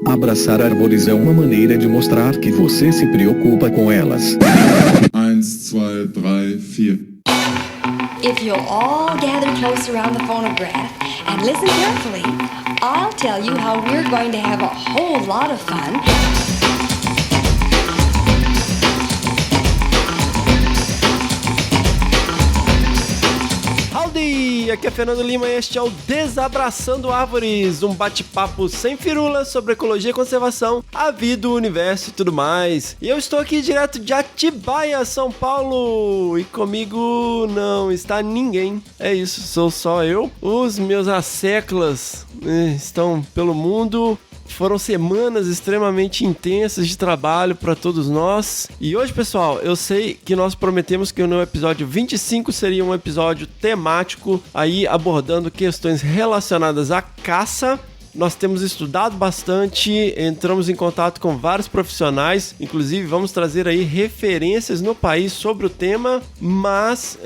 Abraçar árvores é uma maneira de mostrar que você se preocupa com elas. 1, 2, 3, 4. If you'll all gather close around the phonograph and listen carefully, I'll tell you how we're going to have a whole lot of fun. Howdy! Aqui é Fernando Lima e este é o Desabraçando Árvores, um bate-papo sem firulas sobre ecologia e conservação, a vida, o universo e tudo mais. E eu estou aqui direto de Atibaia, São Paulo, e comigo não está ninguém. É isso, sou só eu. Os meus asseclas estão pelo mundo. Foram semanas extremamente intensas de trabalho para todos nós. E hoje, pessoal, eu sei que nós prometemos que no episódio 25 seria um episódio temático, aí abordando questões relacionadas à caça. Nós temos estudado bastante, entramos em contato com vários profissionais, inclusive vamos trazer aí referências no país sobre o tema, mas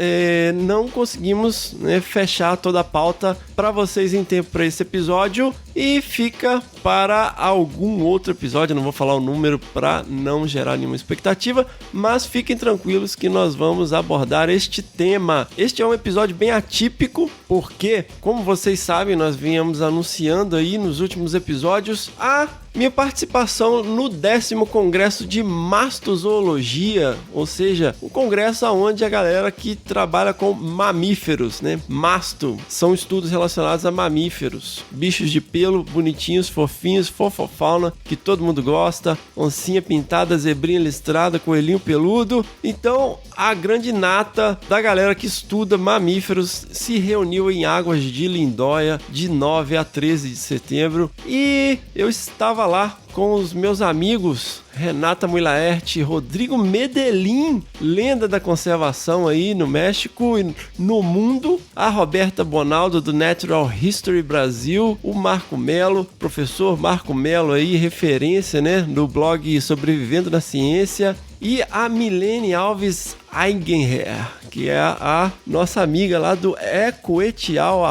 não conseguimos fechar toda a pauta para vocês em tempo para esse episódio e fica para algum outro episódio. Eu não vou falar o número para não gerar nenhuma expectativa, mas fiquem tranquilos que nós vamos abordar este tema. Este é um episódio bem atípico, porque, como vocês sabem, nós vínhamos anunciando aí nos últimos episódios a minha participação no 10º Congresso de Mastozoologia, ou seja, um congresso onde a galera que trabalha com mamíferos, Masto, são estudos relacionados a mamíferos, bichos de pelo bonitinhos, fofinhos, fofofauna, que todo mundo gosta, oncinha pintada, zebrinha listrada, coelhinho peludo. Então, a grande nata da galera que estuda mamíferos se reuniu em Águas de Lindóia de 9 a 13 de setembro e eu estava lá com os meus amigos Renata Muilaert, Rodrigo Medellín, lenda da conservação aí no México e no mundo, a Roberta Bonaldo do Natural History Brasil, o Marco Melo, professor Marco Melo aí, referência no blog Sobrevivendo na Ciência, e a Milene Alves Eigenher, que é a nossa amiga lá do Ecoetial,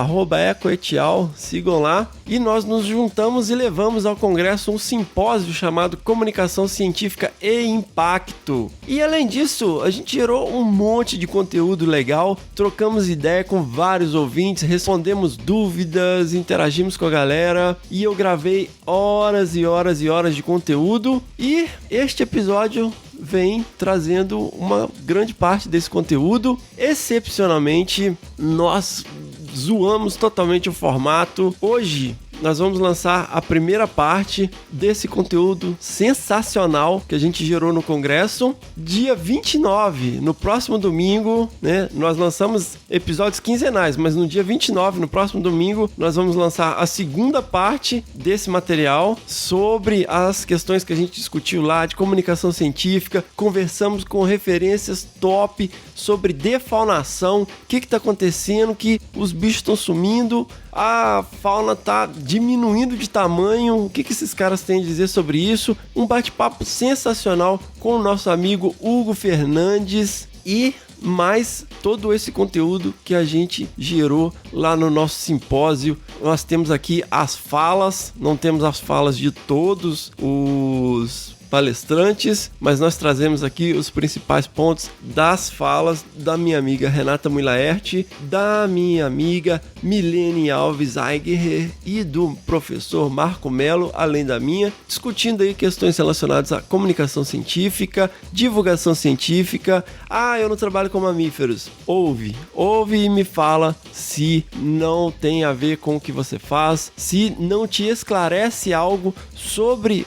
@Ecoetial, sigam lá. E nós nos juntamos e levamos ao congresso um simpósio chamado Comunicação Científica e Impacto. E além disso, a gente gerou um monte de conteúdo legal, trocamos ideia com vários ouvintes, respondemos dúvidas, interagimos com a galera e eu gravei horas e horas e horas de conteúdo. E este episódio vem trazendo uma grande parte desse conteúdo. Excepcionalmente, nós zoamos totalmente o formato. Hoje nós vamos lançar a primeira parte desse conteúdo sensacional que a gente gerou no congresso. Dia 29, no próximo domingo, nós lançamos episódios quinzenais, mas no dia 29, no próximo domingo, nós vamos lançar a segunda parte desse material sobre as questões que a gente discutiu lá de comunicação científica. Conversamos com referências top sobre defaunação, o que está acontecendo, que os bichos estão sumindo, a fauna está diminuindo de tamanho, o que esses caras têm a dizer sobre isso. Um bate-papo sensacional com o nosso amigo Hugo Fernandes e mais todo esse conteúdo que a gente gerou lá no nosso simpósio. Nós temos aqui as falas, não temos as falas de todos os palestrantes, mas nós trazemos aqui os principais pontos das falas da minha amiga Renata Muilaert, da minha amiga Milene Alves Eigenher e do professor Marco Melo, além da minha, discutindo aí questões relacionadas à comunicação científica, divulgação científica. Eu não trabalho com mamíferos. Ouve e me fala se não tem a ver com o que você faz, se não te esclarece algo sobre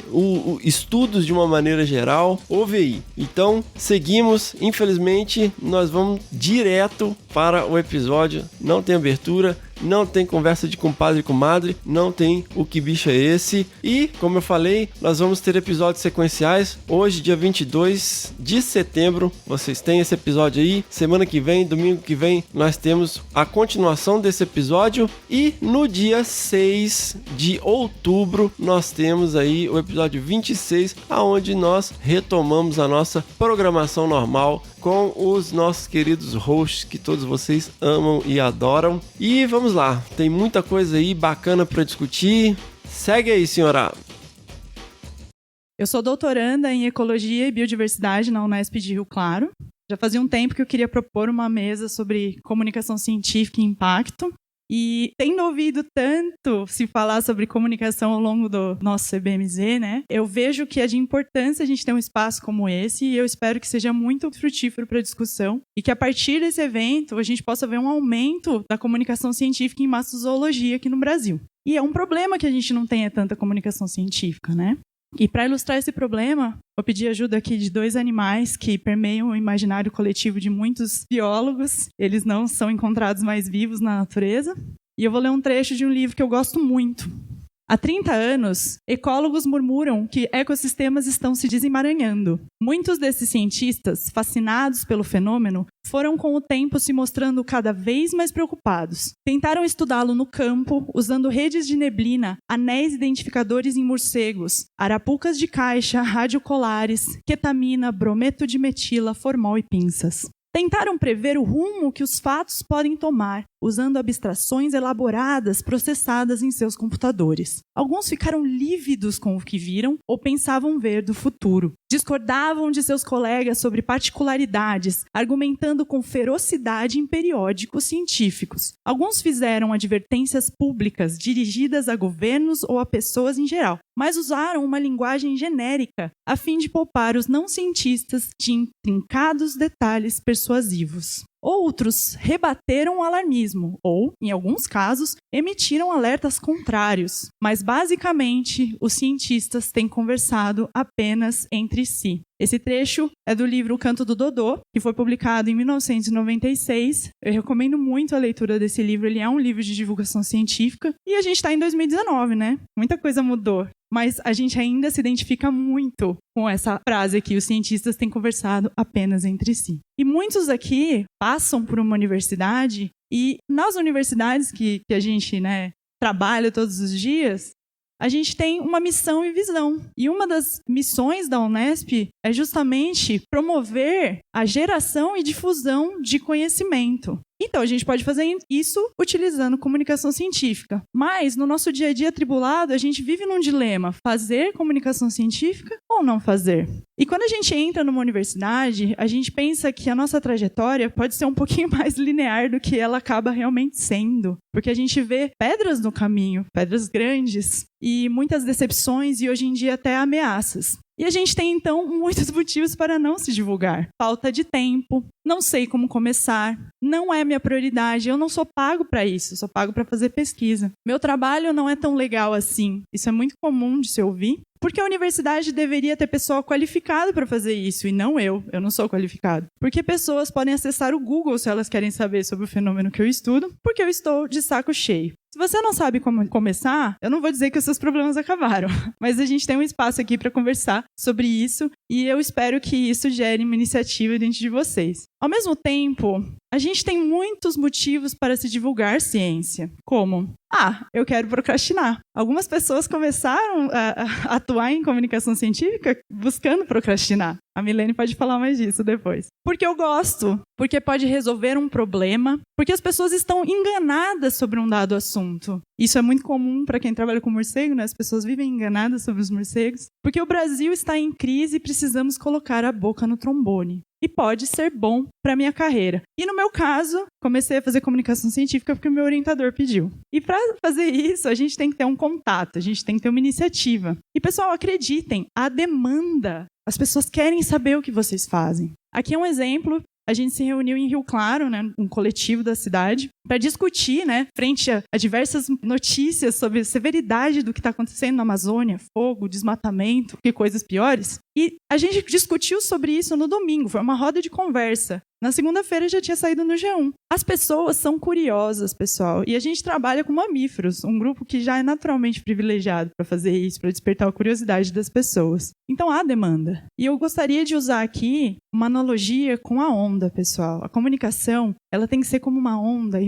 estudos de uma maneira geral. Ouve aí. Então, seguimos. Infelizmente, nós vamos direto para o episódio. Não tem abertura, não tem conversa de compadre e comadre, não tem o que bicho é esse. E, como eu falei, nós vamos ter episódios sequenciais. Hoje, dia 22 de setembro, vocês têm esse episódio aí. Semana que vem, domingo que vem, nós temos a continuação desse episódio. E no dia 6 de outubro, nós temos aí o episódio 26, aonde nós retomamos a nossa programação normal com os nossos queridos hosts que todos vocês amam e adoram. E vamos lá, tem muita coisa aí bacana para discutir. Segue aí, senhora. Eu sou doutoranda em Ecologia e Biodiversidade na Unesp de Rio Claro. Já fazia um tempo que eu queria propor uma mesa sobre comunicação científica e impacto. E tendo ouvido tanto se falar sobre comunicação ao longo do nosso CBMZ, né, eu vejo que é de importância a gente ter um espaço como esse e eu espero que seja muito frutífero para a discussão e que a partir desse evento a gente possa ver um aumento da comunicação científica em mastozoologia aqui no Brasil. E é um problema que a gente não tenha tanta comunicação científica, né? E para ilustrar esse problema, vou pedir ajuda aqui de 2 animais que permeiam o imaginário coletivo de muitos biólogos. Eles não são encontrados mais vivos na natureza. E eu vou ler um trecho de um livro que eu gosto muito. Há 30 anos, ecólogos murmuram que ecossistemas estão se desemaranhando. Muitos desses cientistas, fascinados pelo fenômeno, foram com o tempo se mostrando cada vez mais preocupados. Tentaram estudá-lo no campo, usando redes de neblina, anéis identificadores em morcegos, arapucas de caixa, radiocolares, ketamina, brometo de metila, formol e pinças. Tentaram prever o rumo que os fatos podem tomar, usando abstrações elaboradas processadas em seus computadores. Alguns ficaram lívidos com o que viram ou pensavam ver do futuro. Discordavam de seus colegas sobre particularidades, argumentando com ferocidade em periódicos científicos. Alguns fizeram advertências públicas dirigidas a governos ou a pessoas em geral, mas usaram uma linguagem genérica a fim de poupar os não cientistas de intrincados detalhes persuasivos. Outros rebateram o alarmismo ou, em alguns casos, emitiram alertas contrários. Mas, basicamente, os cientistas têm conversado apenas entre si. Esse trecho é do livro O Canto do Dodô, que foi publicado em 1996. Eu recomendo muito a leitura desse livro. Ele é um livro de divulgação científica. E a gente está em 2019, né? Muita coisa mudou. Mas a gente ainda se identifica muito com essa frase aqui, os cientistas têm conversado apenas entre si. E muitos aqui passam por uma universidade e nas universidades que a gente, né, trabalha todos os dias, a gente tem uma missão e visão. E uma das missões da Unesp é justamente promover a geração e difusão de conhecimento. Então, a gente pode fazer isso utilizando comunicação científica. Mas, no nosso dia a dia atribulado, a gente vive num dilema: fazer comunicação científica ou não fazer? E quando a gente entra numa universidade, a gente pensa que a nossa trajetória pode ser um pouquinho mais linear do que ela acaba realmente sendo. Porque a gente vê pedras no caminho, pedras grandes, e muitas decepções e, hoje em dia, até ameaças. E a gente tem, então, muitos motivos para não se divulgar. Falta de tempo, não sei como começar, não é minha prioridade, eu não sou pago para isso, sou pago para fazer pesquisa. Meu trabalho não é tão legal assim, isso é muito comum de se ouvir. Porque a universidade deveria ter pessoal qualificado para fazer isso, e não eu não sou qualificado. Porque pessoas podem acessar o Google se elas querem saber sobre o fenômeno que eu estudo, porque eu estou de saco cheio. Se você não sabe como começar, eu não vou dizer que os seus problemas acabaram, mas a gente tem um espaço aqui para conversar sobre isso e eu espero que isso gere uma iniciativa dentro de vocês. Ao mesmo tempo, a gente tem muitos motivos para se divulgar ciência, como: eu quero procrastinar. Algumas pessoas começaram a atuar em comunicação científica buscando procrastinar. A Milene pode falar mais disso depois. Porque eu gosto, porque pode resolver um problema, porque as pessoas estão enganadas sobre um dado assunto. Isso é muito comum para quem trabalha com morcego, né? As pessoas vivem enganadas sobre os morcegos. Porque o Brasil está em crise e precisamos colocar a boca no trombone. E pode ser bom para a minha carreira. E no meu caso, comecei a fazer comunicação científica porque o meu orientador pediu. E para fazer isso, a gente tem que ter um contato, a gente tem que ter uma iniciativa. E pessoal, acreditem, há demanda. As pessoas querem saber o que vocês fazem. Aqui é um exemplo. A gente se reuniu em Rio Claro, né, um coletivo da cidade, para discutir, né, frente a diversas notícias sobre a severidade do que está acontecendo na Amazônia, fogo, desmatamento e coisas piores. E a gente discutiu sobre isso no domingo, foi uma roda de conversa. Na segunda-feira já tinha saído no G1. As pessoas são curiosas, pessoal, e a gente trabalha com mamíferos, um grupo que já é naturalmente privilegiado para fazer isso, para despertar a curiosidade das pessoas. Então há demanda. E eu gostaria de usar aqui uma analogia com a onda, pessoal. A comunicação, ela tem que ser como uma onda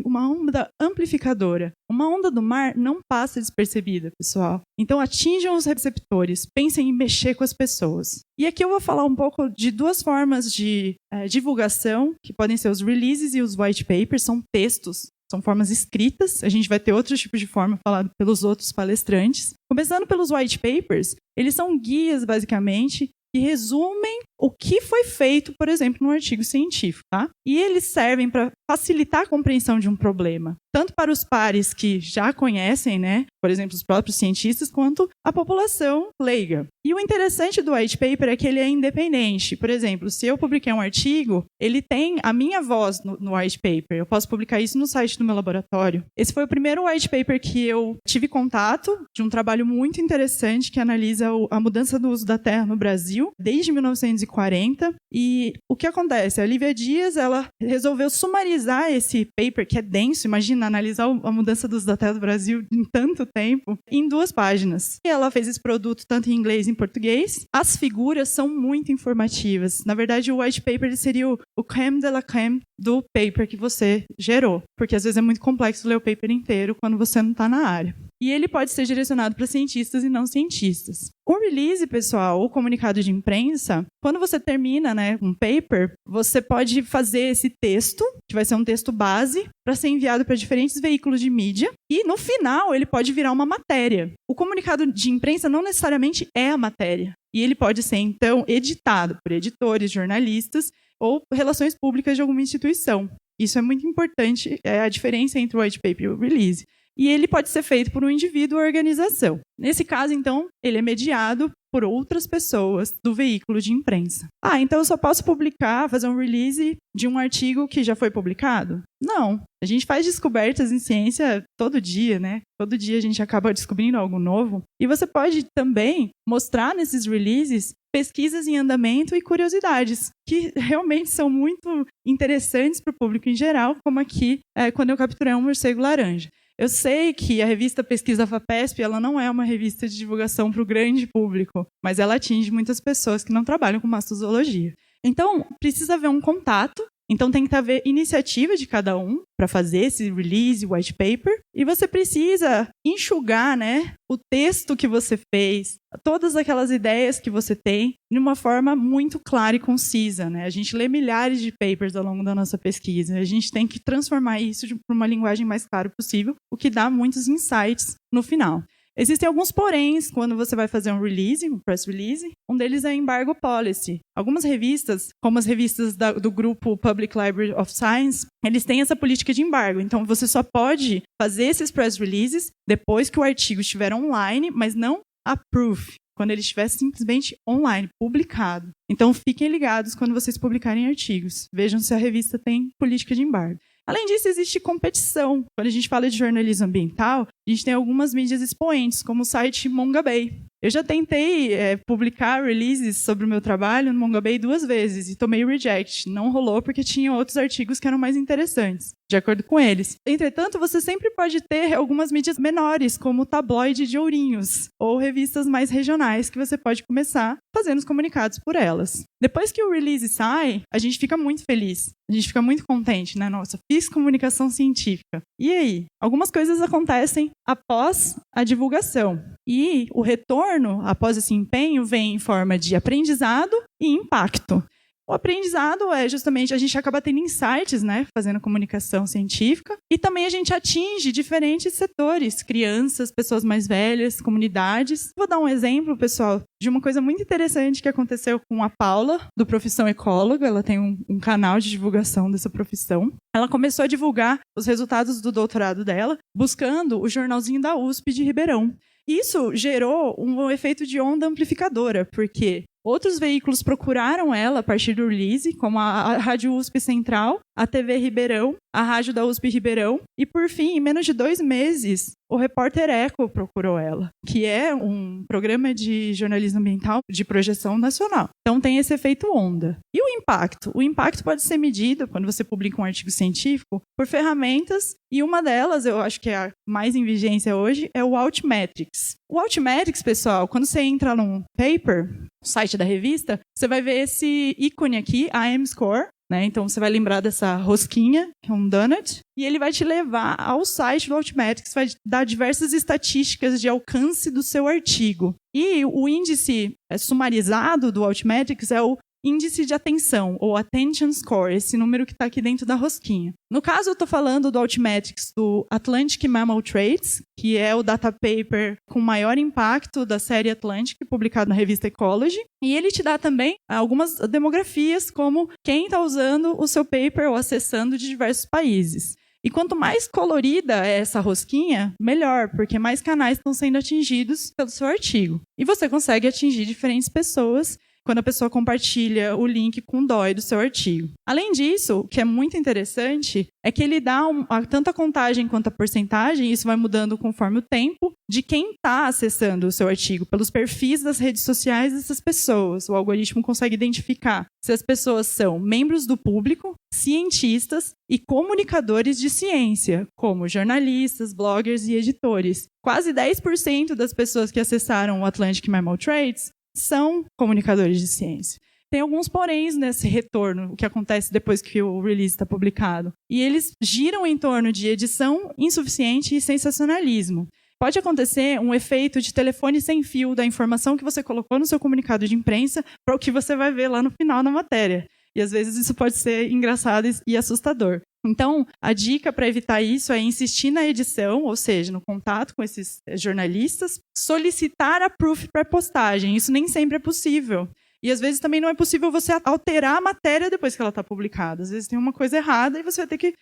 amplificadora. Uma onda do mar não passa despercebida, pessoal. Então atinjam os receptores, pensem em mexer com as pessoas. E aqui eu vou falar um pouco de duas formas de divulgação, que podem ser os releases e os white papers, são textos são formas escritas. A gente vai ter outros tipos de forma falado pelos outros palestrantes. Começando pelos white papers, eles são guias, basicamente, que resumem o que foi feito, por exemplo, num artigo científico, tá? E eles servem para facilitar a compreensão de um problema, tanto para os pares que já conhecem, né, por exemplo, os próprios cientistas, quanto a população leiga. E o interessante do white paper é que ele é independente. Por exemplo, se eu publiquei um artigo, ele tem a minha voz no white paper. Eu posso publicar isso no site do meu laboratório. Esse foi o primeiro white paper que eu tive contato, de um trabalho muito interessante que analisa a mudança do uso da terra no Brasil, desde 1940. E o que acontece? A Lívia Dias, ela resolveu sumarizar esse paper, que é denso, imagina, analisar a mudança do uso da terra do Brasil em tanto tempo, em 2 páginas. E ela fez esse produto tanto em inglês e em português. As figuras são muito informativas. Na verdade, o white paper seria o crème de la crème do paper que você gerou, porque às vezes é muito complexo ler o paper inteiro quando você não está na área. E ele pode ser direcionado para cientistas e não cientistas. O release, pessoal, o comunicado de imprensa, quando você termina, né, um paper, você pode fazer esse texto, que vai ser um texto base, para ser enviado para diferentes veículos de mídia, e no final ele pode virar uma matéria. O comunicado de imprensa não necessariamente é a matéria, e ele pode ser, então, editado por editores, jornalistas ou relações públicas de alguma instituição. Isso é muito importante, é a diferença entre o white paper e o release. E ele pode ser feito por um indivíduo ou organização. Nesse caso, então, ele é mediado por outras pessoas do veículo de imprensa. Então eu só posso publicar, fazer um release de um artigo que já foi publicado? Não. A gente faz descobertas em ciência todo dia, né? Todo dia a gente acaba descobrindo algo novo. E você pode também mostrar nesses releases pesquisas em andamento e curiosidades, que realmente são muito interessantes para o público em geral, como aqui, quando eu capturei um morcego laranja. Eu sei que a revista Pesquisa FAPESP, ela não é uma revista de divulgação para o grande público, mas ela atinge muitas pessoas que não trabalham com mastozoologia. Então, precisa haver um contato. Então, tem que haver iniciativa de cada um para fazer esse release, white paper. E você precisa enxugar, né, o texto que você fez, todas aquelas ideias que você tem, de uma forma muito clara e concisa, né? A gente lê milhares de papers ao longo da nossa pesquisa. A gente tem que transformar isso para uma linguagem mais clara possível, o que dá muitos insights no final. Existem alguns poréns quando você vai fazer um release, um press release. Um deles é a embargo policy. Algumas revistas, como as revistas do grupo Public Library of Science, eles têm essa política de embargo. Então, você só pode fazer esses press releases depois que o artigo estiver online, mas não approved, quando ele estiver simplesmente online, publicado. Então, fiquem ligados quando vocês publicarem artigos. Vejam se a revista tem política de embargo. Além disso, existe competição. Quando a gente fala de jornalismo ambiental, a gente tem algumas mídias expoentes, como o site Mongabay. Eu já tentei publicar releases sobre o meu trabalho no Mongabay 2 vezes e tomei reject. Não rolou porque tinha outros artigos que eram mais interessantes, de acordo com eles. Entretanto, você sempre pode ter algumas mídias menores, como o tabloide de Ourinhos, ou revistas mais regionais, que você pode começar fazendo os comunicados por elas. Depois que o release sai, a gente fica muito feliz. A gente fica muito contente, né? Nossa, fiz comunicação científica. E aí? Algumas coisas acontecem após a divulgação. E o retorno, após esse empenho, vem em forma de aprendizado e impacto. O aprendizado é justamente, a gente acaba tendo insights, né, fazendo comunicação científica, e também a gente atinge diferentes setores, crianças, pessoas mais velhas, comunidades. Vou dar um exemplo, pessoal, de uma coisa muito interessante que aconteceu com a Paula, do Profissão Ecóloga. Ela tem um canal de divulgação dessa profissão. Ela começou a divulgar os resultados do doutorado dela, buscando o jornalzinho da USP de Ribeirão. Isso gerou um efeito de onda amplificadora, porque outros veículos procuraram ela a partir do release, como a Rádio USP Central, a TV Ribeirão, a Rádio da USP Ribeirão, e por fim, em menos de 2 meses, o Repórter Eco procurou ela, que é um programa de jornalismo ambiental de projeção nacional. Então tem esse efeito onda. E o impacto? O impacto pode ser medido, quando você publica um artigo científico, por ferramentas, e uma delas, eu acho que é a mais em vigência hoje, é o Altmetrics. O Altmetrics, pessoal, quando você entra num paper, no site da revista, você vai ver esse ícone aqui, AM Score, né? Então, você vai lembrar dessa rosquinha, que é um donut, e ele vai te levar ao site do Altmetrics, vai dar diversas estatísticas de alcance do seu artigo. E o índice sumarizado do Altmetrics é o índice de atenção, ou attention score, esse número que está aqui dentro da rosquinha. No caso, eu estou falando do Altmetrics, do Atlantic Mammal Traits, que é o data paper com maior impacto da série Atlantic, publicado na revista Ecology. E ele te dá também algumas demografias, como quem está usando o seu paper ou acessando de diversos países. E quanto mais colorida é essa rosquinha, melhor, porque mais canais estão sendo atingidos pelo seu artigo. E você consegue atingir diferentes pessoas quando a pessoa compartilha o link com o DOI do seu artigo. Além disso, o que é muito interessante é que ele dá tanto a contagem quanto a porcentagem, isso vai mudando conforme o tempo, de quem está acessando o seu artigo, pelos perfis das redes sociais dessas pessoas. O algoritmo consegue identificar se as pessoas são membros do público, cientistas e comunicadores de ciência, como jornalistas, bloggers e editores. Quase 10% das pessoas que acessaram o Atlantic Mammal Traits são comunicadores de ciência. Tem alguns poréns nesse retorno, o que acontece depois que o release está publicado. E eles giram em torno de edição insuficiente e sensacionalismo. Pode acontecer um efeito de telefone sem fio da informação que você colocou no seu comunicado de imprensa para o que você vai ver lá no final da matéria. E às vezes isso pode ser engraçado e assustador. Então, a dica para evitar isso é insistir na edição, ou seja, no contato com esses jornalistas, solicitar a proof para postagem. Isso nem sempre é possível. E às vezes também não é possível você alterar a matéria depois que ela está publicada. Às vezes tem uma coisa errada e você vai ter que,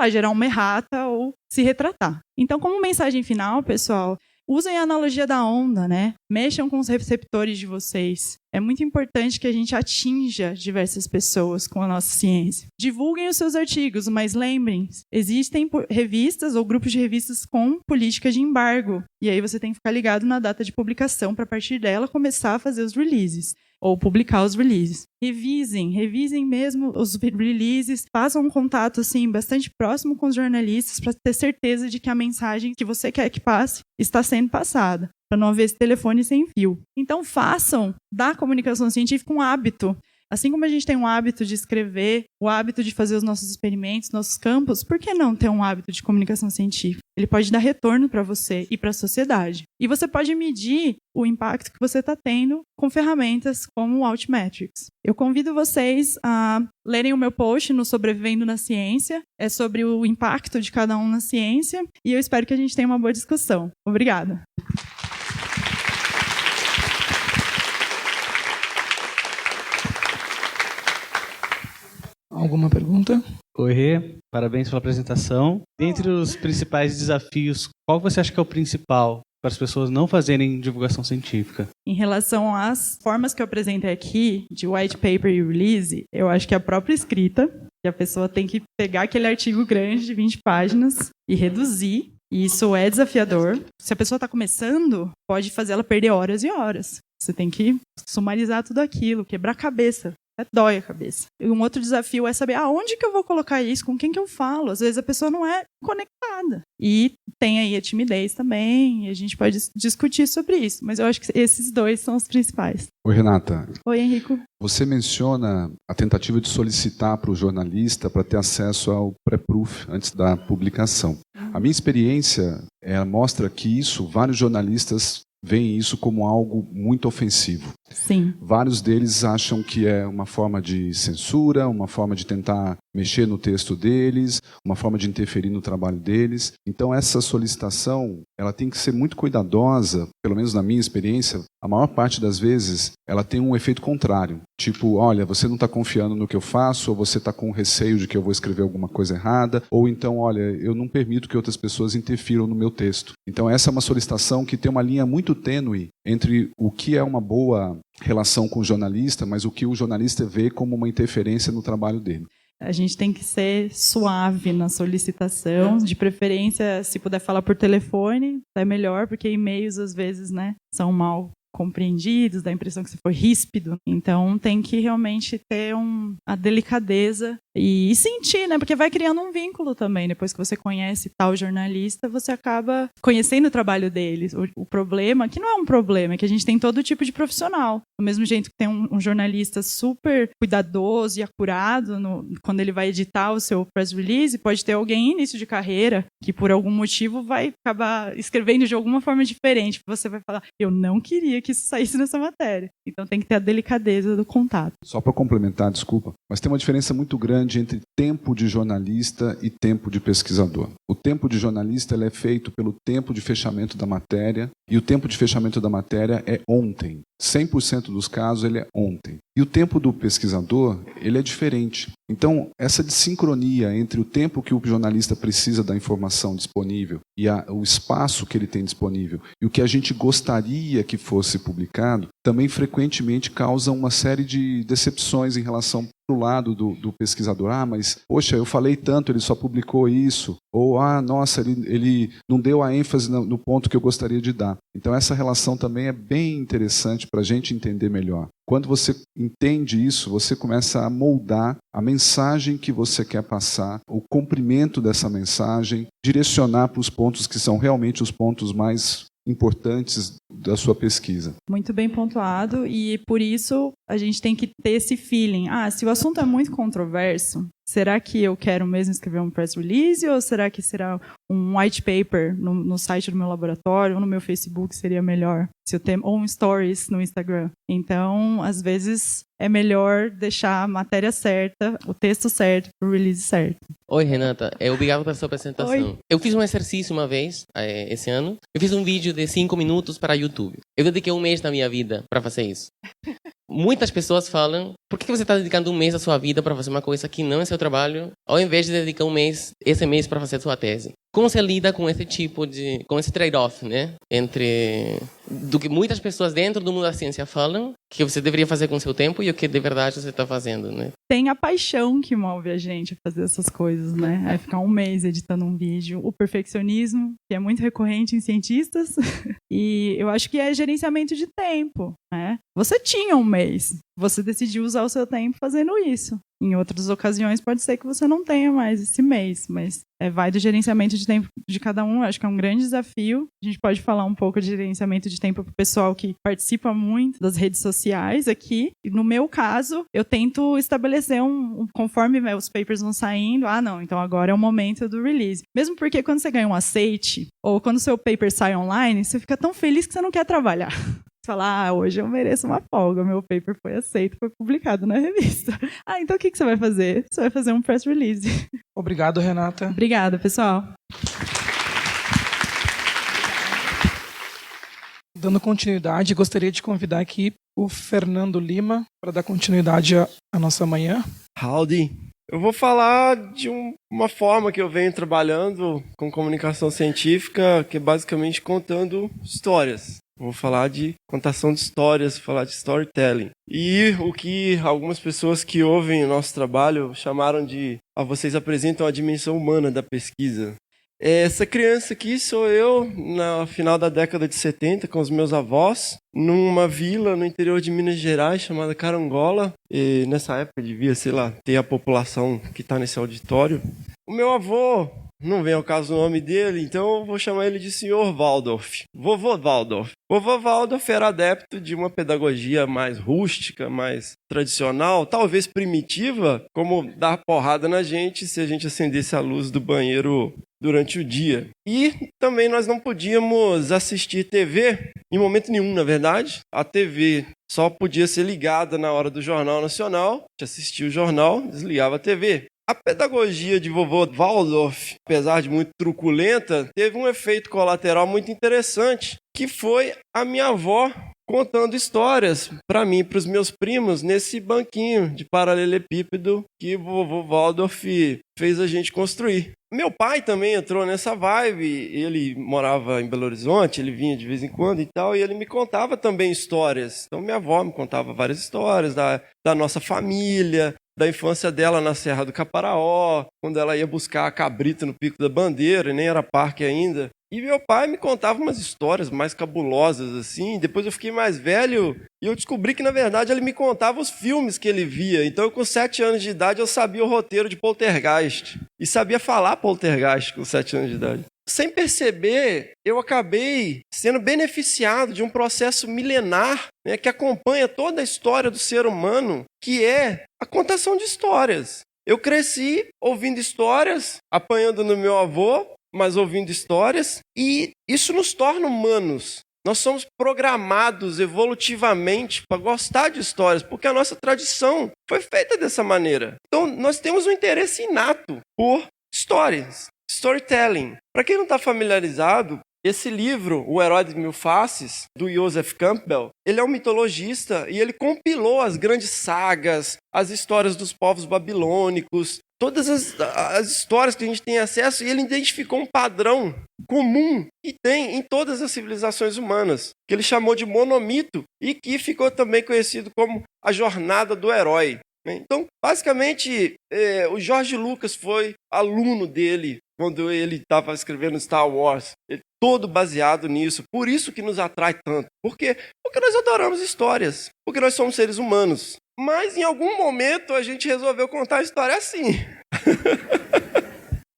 gerar uma errata ou se retratar. Então, como mensagem final, pessoal, usem a analogia da onda, né? Mexam com os receptores de vocês. É muito importante que a gente atinja diversas pessoas com a nossa ciência. Divulguem os seus artigos, mas lembrem, existem revistas ou grupos de revistas com política de embargo. E aí você tem que ficar ligado na data de publicação para, a partir dela, começar a fazer os releases. Ou publicar os releases. Revisem mesmo os releases, façam um contato assim, bastante próximo com os jornalistas para ter certeza de que a mensagem que você quer que passe está sendo passada, para não haver esse telefone sem fio. Então façam da comunicação científica um hábito. Assim como a gente tem um hábito de escrever, o hábito de fazer os nossos experimentos, nossos campos, por que não ter um hábito de comunicação científica? Ele pode dar retorno para você e para a sociedade. E você pode medir o impacto que você está tendo com ferramentas como o Altmetrics. Eu convido vocês a lerem o meu post no Sobrevivendo na Ciência. É sobre o impacto de cada um na ciência. E eu espero que a gente tenha uma boa discussão. Obrigada. Alguma pergunta? Oi, Rê. Parabéns pela apresentação. Dentre os principais desafios, qual você acha que é o principal para as pessoas não fazerem divulgação científica? Em relação às formas que eu apresentei aqui, de white paper e release, eu acho que a própria escrita, que a pessoa tem que pegar aquele artigo grande de 20 páginas e reduzir. E isso é desafiador. Se a pessoa está começando, pode fazer ela perder horas e horas. Você tem que sumarizar tudo aquilo, quebrar a cabeça. Dói a cabeça. E um outro desafio é saber aonde que eu vou colocar isso, com quem que eu falo. Às vezes a pessoa não é conectada. E tem aí a timidez também, e a gente pode discutir sobre isso. Mas eu acho que esses dois são os principais. Oi, Renata. Oi, Henrico. Você menciona a tentativa de solicitar para o jornalista para ter acesso ao pré-proof antes da publicação. A minha experiência mostra que vários jornalistas veem isso como algo muito ofensivo. Sim. Vários deles acham que é uma forma de censura, uma forma de tentar mexer no texto deles, uma forma de interferir no trabalho deles. Então essa solicitação, ela tem que ser muito cuidadosa, pelo menos na minha experiência, a maior parte das vezes ela tem um efeito contrário. Tipo, olha, você não está confiando no que eu faço, ou você está com receio de que eu vou escrever alguma coisa errada, ou então, olha, eu não permito que outras pessoas interfiram no meu texto. Então essa é uma solicitação que tem uma linha muito tênue entre o que é uma boa relação com o jornalista, mas o que o jornalista vê como uma interferência no trabalho dele. A gente tem que ser suave na solicitação, de preferência, se puder falar por telefone, é melhor, porque e-mails às vezes, são mal compreendidos, dá a impressão que você foi ríspido. Então tem que realmente ter a delicadeza E sentir, né? Porque vai criando um vínculo também. Depois que você conhece tal jornalista, você acaba conhecendo o trabalho deles. O problema, que não é um problema, é que a gente tem todo tipo de profissional. Do mesmo jeito que tem um jornalista super cuidadoso e acurado quando ele vai editar o seu press release, pode ter alguém em início de carreira que por algum motivo vai acabar escrevendo de alguma forma diferente. Você vai falar, eu não queria que isso saísse nessa matéria. Então tem que ter a delicadeza do contato. Só para complementar, desculpa, mas tem uma diferença muito grande entre tempo de jornalista e tempo de pesquisador. O tempo de jornalista ele é feito pelo tempo de fechamento da matéria, e o tempo de fechamento da matéria é ontem. 100% dos casos ele é ontem. E o tempo do pesquisador, ele é diferente. Então, essa desincronia entre o tempo que o jornalista precisa da informação disponível e o espaço que ele tem disponível e o que a gente gostaria que fosse publicado, também frequentemente causa uma série de decepções em relação para o lado do pesquisador. Ah, mas, poxa, eu falei tanto, ele só publicou isso. Ou, nossa, ele não deu a ênfase no ponto que eu gostaria de dar. Então, essa relação também é bem interessante para a gente entender melhor. Quando você entende isso, você começa a moldar a mensagem que você quer passar, o comprimento dessa mensagem, direcionar para os pontos que são realmente os pontos mais importantes da sua pesquisa. Muito bem pontuado, e por isso a gente tem que ter esse feeling. Se o assunto é muito controverso, será que eu quero mesmo escrever um press release ou será que será um white paper no site do meu laboratório ou no meu Facebook seria melhor? Ou um stories no Instagram. Então, às vezes, é melhor deixar a matéria certa, o texto certo, o release certo. Oi, Renata. Obrigado pela sua apresentação. Oi. Eu fiz um exercício uma vez, esse ano. Eu fiz um vídeo de 5 minutos para YouTube. Eu dediquei um mês da minha vida para fazer isso. Muitas pessoas falam, por que você está dedicando um mês da sua vida para fazer uma coisa que não é seu trabalho, ao invés de dedicar esse mês para fazer sua tese? Como você lida com esse tipo com esse trade-off, né? Entre do que muitas pessoas dentro do mundo da ciência falam, que você deveria fazer com o seu tempo, e o que de verdade você está fazendo, né? Tem a paixão que move a gente a fazer essas coisas, né? É ficar um mês editando um vídeo. O perfeccionismo, que é muito recorrente em cientistas. E eu acho que é gerenciamento de tempo, né? Você tinha um mês. Você decidiu usar o seu tempo fazendo isso. Em outras ocasiões pode ser que você não tenha mais esse mês, mas vai do gerenciamento de tempo de cada um. Acho que é um grande desafio. A gente pode falar um pouco de gerenciamento de tempo para o pessoal que participa muito das redes sociais aqui. E no meu caso, eu tento estabelecer conforme os papers vão saindo, não, então agora é o momento do release. Mesmo porque quando você ganha um aceite, ou quando o seu paper sai online, você fica tão feliz que você não quer trabalhar. Falar, hoje eu mereço uma folga, meu paper foi aceito, foi publicado na revista. Então o que você vai fazer? Você vai fazer um press release. Obrigado, Renata. Obrigada, pessoal. Dando continuidade, gostaria de convidar aqui o Fernando Lima para dar continuidade à nossa manhã. Howdy. Eu vou falar de uma forma que eu venho trabalhando com comunicação científica, que é basicamente contando histórias. Vou falar de contação de histórias, vou falar de storytelling. E o que algumas pessoas que ouvem o nosso trabalho chamaram de... vocês apresentam a dimensão humana da pesquisa. Essa criança aqui sou eu, no final da década de 70, com os meus avós, numa vila no interior de Minas Gerais, chamada Carangola. E nessa época devia, ter a população que está nesse auditório. O meu avô... Não vem ao caso o nome dele, então eu vou chamar ele de Sr. Waldorf. Vovô Waldorf. Vovô Waldorf era adepto de uma pedagogia mais rústica, mais tradicional, talvez primitiva, como dar porrada na gente se a gente acendesse a luz do banheiro durante o dia. E também nós não podíamos assistir TV em momento nenhum, na verdade. A TV só podia ser ligada na hora do Jornal Nacional. A gente assistia o jornal, desligava a TV. A pedagogia de vovô Waldorf, apesar de muito truculenta, teve um efeito colateral muito interessante, que foi a minha avó contando histórias para mim e para os meus primos nesse banquinho de paralelepípedo que o vovô Waldorf fez a gente construir. Meu pai também entrou nessa vibe, ele morava em Belo Horizonte, ele vinha de vez em quando e tal, e ele me contava também histórias. Então minha avó me contava várias histórias da nossa família, da infância dela na Serra do Caparaó, quando ela ia buscar a cabrita no Pico da Bandeira, e nem era parque ainda. E meu pai me contava umas histórias mais cabulosas, assim. Depois eu fiquei mais velho e eu descobri que, na verdade, ele me contava os filmes que ele via. Então, com 7 anos de idade, eu sabia o roteiro de Poltergeist. E sabia falar Poltergeist com 7 anos de idade. Sem perceber, eu acabei sendo beneficiado de um processo milenar, né, que acompanha toda a história do ser humano, que é a contação de histórias. Eu cresci ouvindo histórias, apanhando no meu avô, mas ouvindo histórias, e isso nos torna humanos. Nós somos programados evolutivamente para gostar de histórias, porque a nossa tradição foi feita dessa maneira. Então, nós temos um interesse inato por histórias, storytelling. Para quem não está familiarizado, esse livro, O Herói de Mil Faces, do Joseph Campbell, ele é um mitologista e ele compilou as grandes sagas, as histórias dos povos babilônicos, todas as histórias que a gente tem acesso, e ele identificou um padrão comum que tem em todas as civilizações humanas, que ele chamou de monomito e que ficou também conhecido como a jornada do herói. Então, basicamente, o George Lucas foi aluno dele quando ele estava escrevendo Star Wars, todo baseado nisso. Por isso que nos atrai tanto. Por quê? Porque nós adoramos histórias, porque nós somos seres humanos. Mas, em algum momento, a gente resolveu contar a história assim.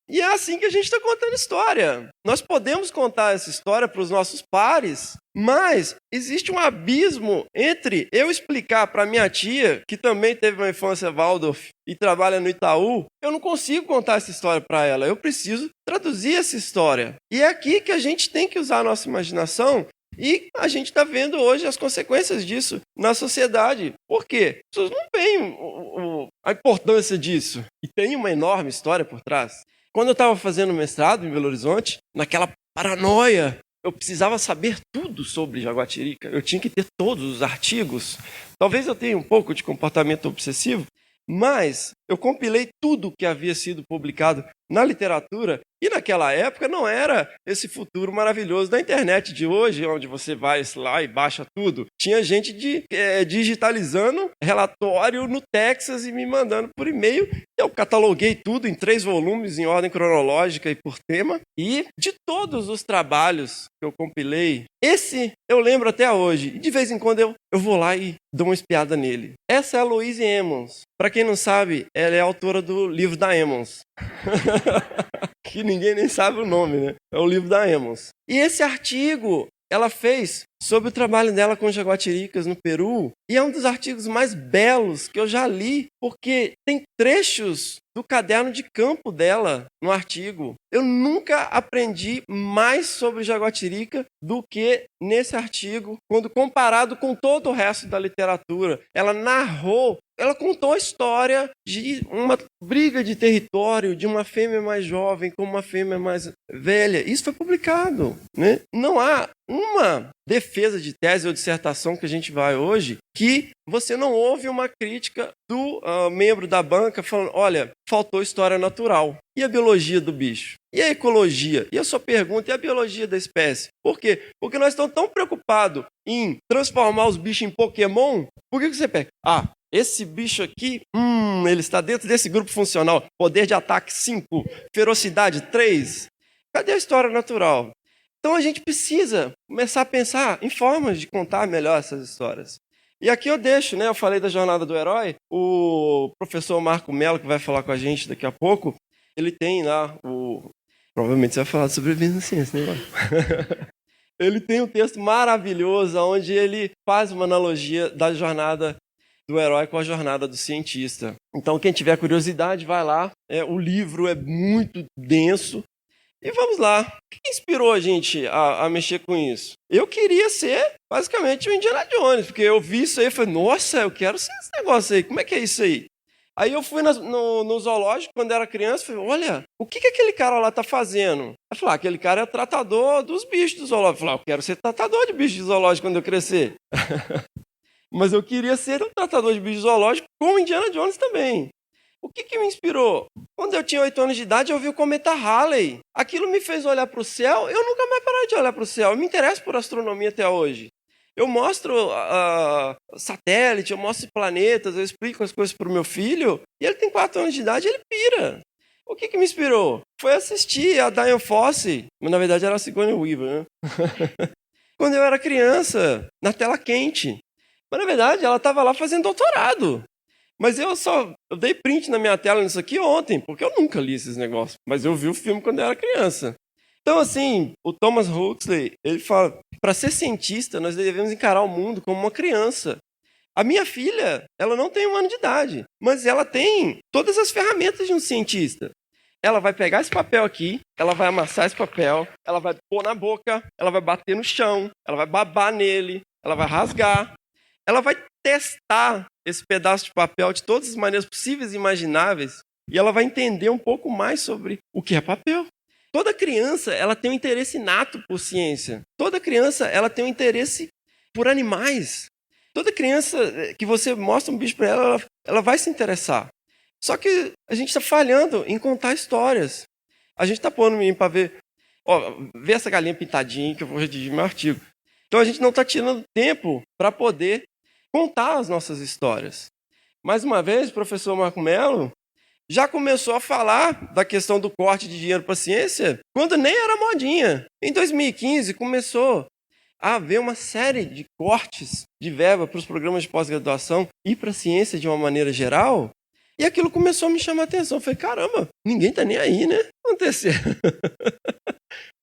E é assim que a gente está contando história. Nós podemos contar essa história para os nossos pares, mas existe um abismo entre eu explicar para minha tia, que também teve uma infância Waldorf e trabalha no Itaú, eu não consigo contar essa história para ela, eu preciso traduzir essa história. E é aqui que a gente tem que usar a nossa imaginação, e a gente está vendo hoje as consequências disso na sociedade. Por quê? As pessoas não veem a importância disso. E tem uma enorme história por trás. Quando eu estava fazendo mestrado em Belo Horizonte, naquela paranoia, eu precisava saber tudo sobre Jaguatirica. Eu tinha que ter todos os artigos. Talvez eu tenha um pouco de comportamento obsessivo, mas eu compilei tudo que havia sido publicado na literatura, e naquela época não era esse futuro maravilhoso da internet de hoje, onde você vai lá e baixa tudo. Tinha gente digitalizando relatório no Texas e me mandando por e-mail. Eu cataloguei tudo em 3 volumes, em ordem cronológica e por tema. E de todos os trabalhos que eu compilei, esse eu lembro até hoje. E de vez em quando eu vou lá e dou uma espiada nele. Essa é a Louise Emmons. Para quem não sabe, ela é autora do livro da Emmons. Que ninguém nem sabe o nome, né? É o livro da Emmons. E esse artigo ela fez sobre o trabalho dela com jaguatiricas no Peru, e é um dos artigos mais belos que eu já li, porque tem trechos do caderno de campo dela no artigo. Eu nunca aprendi mais sobre jaguatirica do que nesse artigo, quando comparado com todo o resto da literatura. Ela narrou, ela contou a história de uma briga de território de uma fêmea mais jovem com uma fêmea mais velha. Isso foi publicado, né? Não há uma defesa de tese ou dissertação que a gente vai hoje que você não ouve uma crítica do membro da banca falando, olha, faltou história natural. E a biologia do bicho? E a ecologia? E a sua pergunta, e a biologia da espécie? Por quê? Porque nós estamos tão preocupados em transformar os bichos em Pokémon. Por que você pega? Esse bicho aqui, ele está dentro desse grupo funcional. Poder de ataque 5, ferocidade 3. Cadê a história natural? Então a gente precisa começar a pensar em formas de contar melhor essas histórias. E aqui eu deixo, né? Eu falei da jornada do herói. O professor Marco Mello, que vai falar com a gente daqui a pouco, ele tem lá provavelmente você vai falar sobre sobrevivência na ciência, né? Ele tem um texto maravilhoso onde ele faz uma analogia da jornada do herói com a jornada do cientista. Então, quem tiver curiosidade, vai lá. O livro é muito denso. E vamos lá. O que inspirou a gente a mexer com isso? Eu queria ser, basicamente, o Indiana Jones, porque eu vi isso aí e falei, nossa, eu quero ser esse negócio aí. Como é que é isso aí? Aí eu fui no zoológico quando era criança e falei, olha, o que aquele cara lá está fazendo? Eu falei, aquele cara é tratador dos bichos do zoológico. Eu falei, eu quero ser tratador de bichos de zoológico quando eu crescer. Mas eu queria ser um tratador de bichos zoológicos como Indiana Jones também. O que me inspirou? Quando eu tinha 8 anos de idade, eu vi o cometa Halley. Aquilo me fez olhar para o céu. Eu nunca mais parei de olhar para o céu. Eu me interesso por astronomia até hoje. Eu mostro satélite, eu mostro planetas, eu explico as coisas para o meu filho. E ele tem 4 anos de idade e ele pira. O que me inspirou? foi assistir a Diane Fossey, mas na verdade era a Sigourney Weaver, né? Quando eu era criança, na tela quente. Mas na verdade ela estava lá fazendo doutorado. Mas eu dei print na minha tela nisso aqui ontem, porque eu nunca li esses negócios. Mas eu vi o filme quando eu era criança. Então, assim, o Thomas Huxley, ele fala, para ser cientista, nós devemos encarar o mundo como uma criança. A minha filha, ela não tem 1 ano de idade, mas ela tem todas as ferramentas de um cientista. Ela vai pegar esse papel aqui, ela vai amassar esse papel, ela vai pôr na boca, ela vai bater no chão, ela vai babar nele, ela vai rasgar. Ela vai testar esse pedaço de papel de todas as maneiras possíveis e imagináveis e ela vai entender um pouco mais sobre o que é papel. Toda criança ela tem um interesse inato por ciência. Toda criança ela tem um interesse por animais. Toda criança que você mostra um bicho para ela vai se interessar. Só que a gente está falhando em contar histórias. A gente está pondo o menino para ver essa galinha pintadinha que eu vou redigir meu artigo. Então a gente não está tirando tempo para poder contar as nossas histórias. Mais uma vez, o professor Marco Mello já começou a falar da questão do corte de dinheiro para a ciência quando nem era modinha. Em 2015, começou a haver uma série de cortes de verba para os programas de pós-graduação e para a ciência de uma maneira geral. E aquilo começou a me chamar a atenção. Eu falei, caramba, ninguém está nem aí, né? O que aconteceu?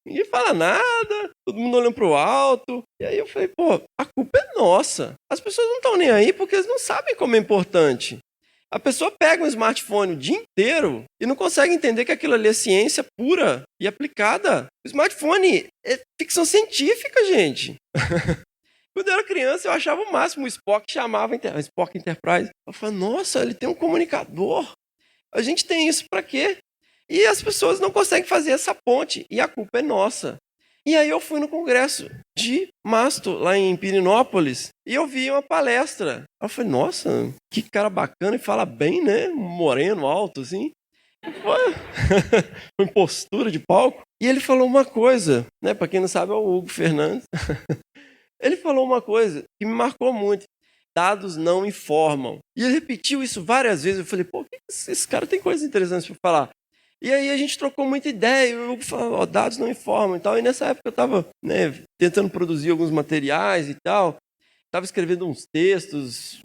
Ninguém fala nada, todo mundo olhando para o alto. E aí eu falei, pô, a culpa é nossa. As pessoas não estão nem aí porque eles não sabem como é importante. A pessoa pega um smartphone o dia inteiro e não consegue entender que aquilo ali é ciência pura e aplicada. O smartphone é ficção científica, gente. Quando eu era criança, eu achava o máximo. O Spock chamava Spock Enterprise. Eu falava, nossa, ele tem um comunicador. A gente tem isso para quê? E as pessoas não conseguem fazer essa ponte. E a culpa é nossa. E aí eu fui no congresso de Masto, lá em Pirinópolis, e eu vi uma palestra. Eu falei, nossa, que cara bacana e fala bem, né? Moreno, alto, assim. Com postura de palco. E ele falou uma coisa, né? Para quem não sabe, é o Hugo Fernandes. Ele falou uma coisa que me marcou muito. Dados não informam. E ele repetiu isso várias vezes. Eu falei, pô, esse cara tem coisas interessantes para falar. E aí a gente trocou muita ideia, eu falava, dados não informam e tal. E nessa época eu estava tentando produzir alguns materiais e tal. Estava escrevendo uns textos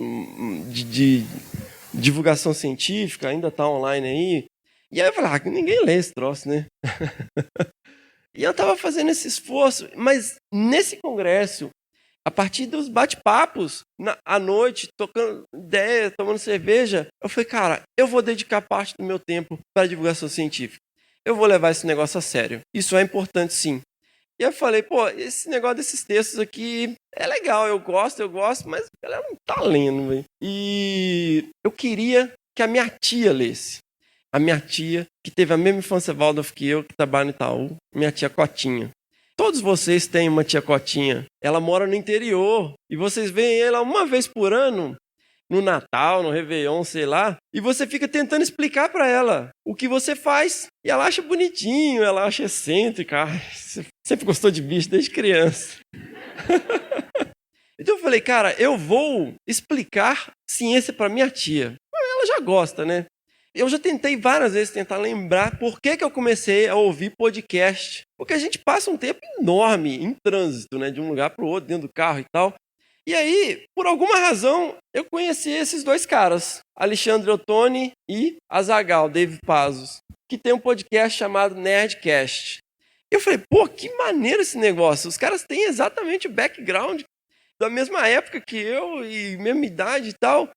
de divulgação científica, ainda está online aí. E aí eu falei, ninguém lê esse troço, né? E eu estava fazendo esse esforço, mas nesse congresso, a partir dos bate-papos, à noite, tocando ideia, tomando cerveja, eu falei, cara, eu vou dedicar parte do meu tempo para a divulgação científica. Eu vou levar esse negócio a sério. Isso é importante, sim. E eu falei, pô, esse negócio desses textos aqui é legal, eu gosto, mas a galera não tá lendo, velho. E eu queria que a minha tia lesse. A minha tia, que teve a mesma infância Waldorf que eu, que trabalha no Itaú, minha tia Cotinha. Todos vocês têm uma tia Cotinha. Ela mora no interior. E vocês veem ela uma vez por ano, no Natal, no Réveillon, sei lá. E você fica tentando explicar para ela o que você faz. E ela acha bonitinho, ela acha excêntrica. Você sempre gostou de bicho desde criança. Então eu falei, cara, eu vou explicar ciência para minha tia. Ela já gosta, né? Eu já tentei várias vezes tentar lembrar por que eu comecei a ouvir podcast. Porque a gente passa um tempo enorme em trânsito, né? De um lugar para o outro, dentro do carro e tal. E aí, por alguma razão, eu conheci esses dois caras. Alexandre Ottoni e Azaghal, David Pazos. Que tem um podcast chamado Nerdcast. Eu falei, pô, que maneiro esse negócio. Os caras têm exatamente o background da mesma época que eu e mesma idade e tal.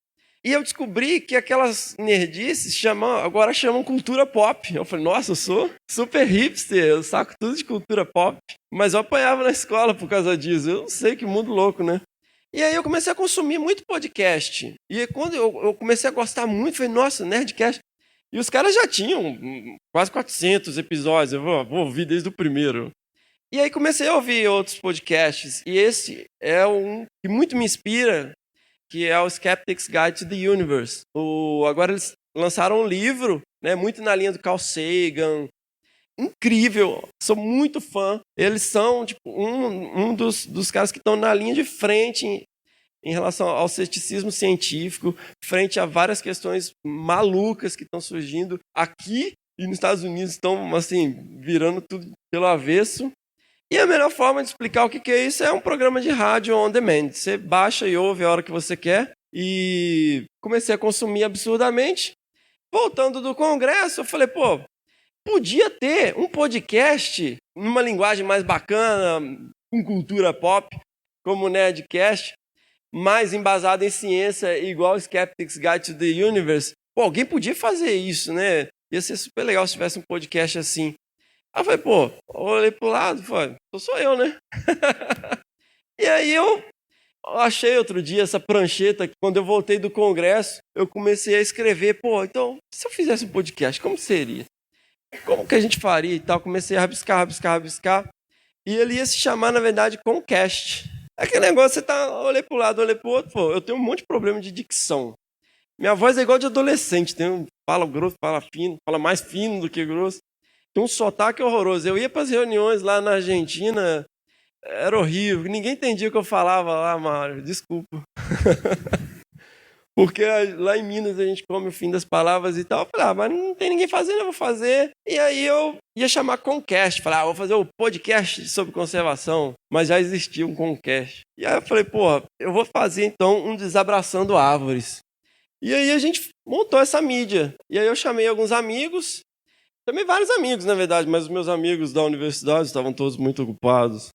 E eu descobri que aquelas nerdices agora chamam cultura pop. Eu falei, nossa, eu sou super hipster, eu saco tudo de cultura pop. Mas eu apanhava na escola por causa disso. Eu não sei, que mundo louco, né? E aí eu comecei a consumir muito podcast. E quando eu comecei a gostar muito, falei, nossa, Nerdcast. E os caras já tinham quase 400 episódios. Eu vou ouvir desde o primeiro. E aí comecei a ouvir outros podcasts. E esse é um que muito me inspira, que é o Skeptic's Guide to the Universe. Agora eles lançaram um livro, né, muito na linha do Carl Sagan. Incrível, sou muito fã. Eles são tipo, um dos caras que estão na linha de frente em relação ao ceticismo científico, frente a várias questões malucas que estão surgindo aqui e nos Estados Unidos estão, assim, virando tudo pelo avesso. E a melhor forma de explicar o que é isso é um programa de rádio on demand. Você baixa e ouve a hora que você quer. E comecei a consumir absurdamente. Voltando do congresso, eu falei, pô, podia ter um podcast numa linguagem mais bacana, com cultura pop, como o Nerdcast, mais embasado em ciência, igual Skeptic's Guide to the Universe. Pô, alguém podia fazer isso, né? Ia ser super legal se tivesse um podcast assim. Aí eu falei, pô, eu olhei pro lado, falei, sou eu, né? E aí eu achei outro dia essa prancheta, que quando eu voltei do congresso, eu comecei a escrever, pô, então, se eu fizesse um podcast, como seria? Como que a gente faria e tal? Comecei a rabiscar. E ele ia se chamar, na verdade, Concast. Aquele negócio, olhei pro lado, olhei pro outro, pô, eu tenho um monte de problema de dicção. Minha voz é igual de adolescente, fala grosso, fala fino, fala mais fino do que grosso. Tem um sotaque horroroso. Eu ia para as reuniões lá na Argentina, era horrível, ninguém entendia o que eu falava lá, Mário, desculpa. Porque lá em Minas a gente come o fim das palavras e tal. Eu falei, mas não tem ninguém fazendo, eu vou fazer. E aí eu ia chamar Concast. Falei, vou fazer o podcast sobre conservação. Mas já existia um Concast. E aí eu falei, pô, eu vou fazer então um Desabraçando Árvores. E aí a gente montou essa mídia. E aí eu chamei alguns amigos. Chamei vários amigos, na verdade, mas os meus amigos da universidade estavam todos muito ocupados.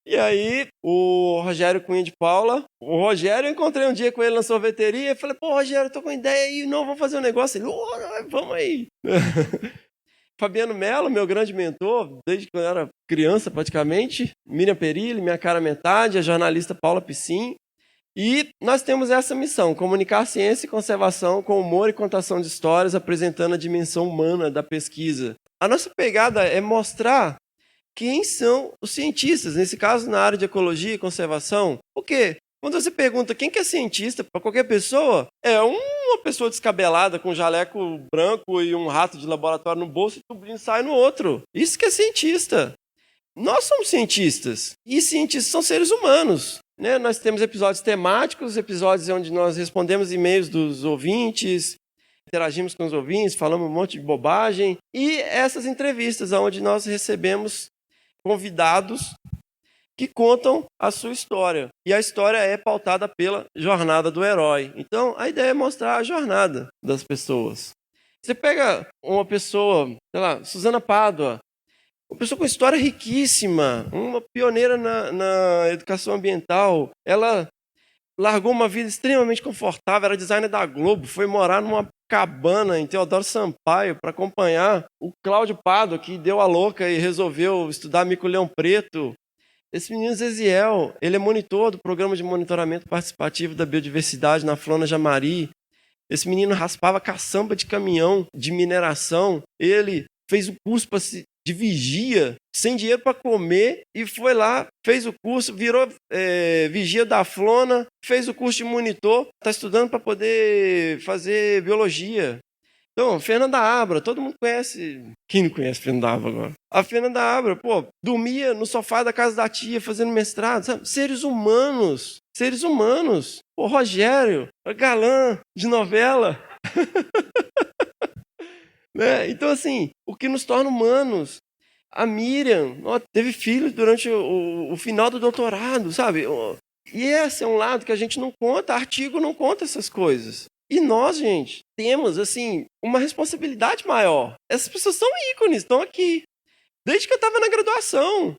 E aí, o Rogério Cunha de Paula, eu encontrei um dia com ele na sorveteria, e falei, pô, Rogério, eu tô com ideia aí, não, vamos fazer um negócio. Ele, vamos aí. Fabiano Mello, meu grande mentor, desde que eu era criança praticamente, Miriam Perilli, minha cara metade, a jornalista Paula Piscin. E nós temos essa missão, comunicar ciência e conservação com humor e contação de histórias, apresentando a dimensão humana da pesquisa. A nossa pegada é mostrar quem são os cientistas, nesse caso na área de ecologia e conservação. Por quê? Quando você pergunta quem que é cientista, para qualquer pessoa, é uma pessoa descabelada com um jaleco branco e um rato de laboratório no bolso e tudo sai no outro. Isso que é cientista. Nós somos cientistas, e cientistas são seres humanos. Né? Nós temos episódios temáticos, episódios onde nós respondemos e-mails dos ouvintes, interagimos com os ouvintes, falamos um monte de bobagem, e essas entrevistas onde nós recebemos convidados que contam a sua história. E a história é pautada pela jornada do herói. Então, a ideia é mostrar a jornada das pessoas. Você pega uma pessoa, sei lá, Suzana Pádua, uma pessoa com história riquíssima, uma pioneira na educação ambiental. Ela largou uma vida extremamente confortável, era designer da Globo, foi morar numa cabana em Teodoro Sampaio para acompanhar o Cláudio Pádua, que deu a louca e resolveu estudar mico-leão preto. Esse menino Zeziel, ele é monitor do programa de monitoramento participativo da biodiversidade na Flona Jamari. Esse menino raspava caçamba de caminhão de mineração. Ele fez o curso de vigia, sem dinheiro para comer, e foi lá, fez o curso, virou vigia da Flona, fez o curso de monitor, está estudando para poder fazer biologia. Então, Fernanda Abra, todo mundo conhece. Quem não conhece Fernanda Abra agora? A Fernanda Abra, pô, dormia no sofá da casa da tia fazendo mestrado, sabe? Seres humanos. Pô, Rogério, galã de novela. Né? Então, assim, o que nos torna humanos. A Miriam teve filhos durante o final do doutorado, sabe? E esse é um lado que a gente não conta, artigo não conta essas coisas. E nós, gente, temos, assim, uma responsabilidade maior. Essas pessoas são ícones, estão aqui. Desde que eu estava na graduação.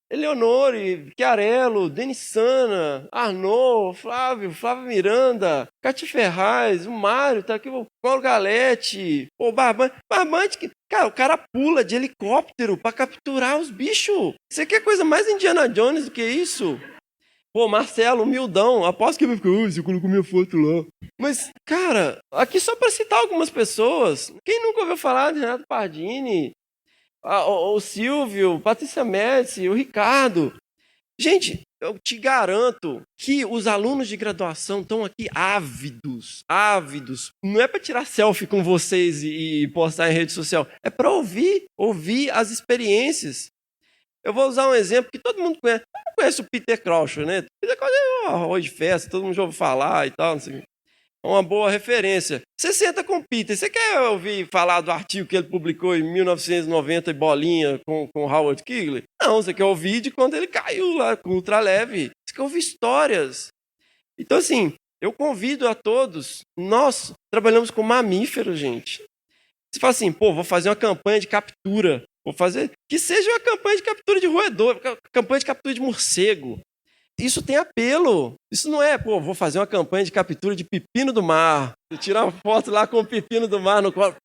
Eleonore, Chiarello, Denissana, Arnaud, Flávio Miranda, Cati Ferraz, o Mário, tá aqui, o Paulo Galete, o Barbante, que, cara, o cara pula de helicóptero para capturar os bichos. Você quer coisa mais Indiana Jones do que isso? Pô, Marcelo, humildão, aposto que ele vai ficar, você colocou minha foto lá. Mas, cara, aqui só para citar algumas pessoas, quem nunca ouviu falar de Renato Pardini, o Silvio, Patrícia Médici, o Ricardo. Gente, eu te garanto que os alunos de graduação estão aqui ávidos. Não é para tirar selfie com vocês e postar em rede social, é para ouvir as experiências. Eu vou usar um exemplo que todo mundo conhece. Todo mundo conhece o Peter Crouch, né? Peter Crouch é um arroz de festa, todo mundo já ouviu falar e tal, não sei o quê. uma boa referência. Você senta com o Peter, você quer ouvir falar do artigo que ele publicou em 1990 e bolinha com Howard Kigley? Não, você quer ouvir de quando ele caiu lá com ultraleve. Você quer ouvir histórias. Então, assim, eu convido a todos, nós trabalhamos com mamíferos, gente. Você fala assim, vou fazer uma campanha de captura. Vou fazer que seja uma campanha de captura de roedor, campanha de captura de morcego. Isso tem apelo. Isso não é, vou fazer uma campanha de captura de pepino do mar. Você tira uma foto lá com o pepino do mar no colo.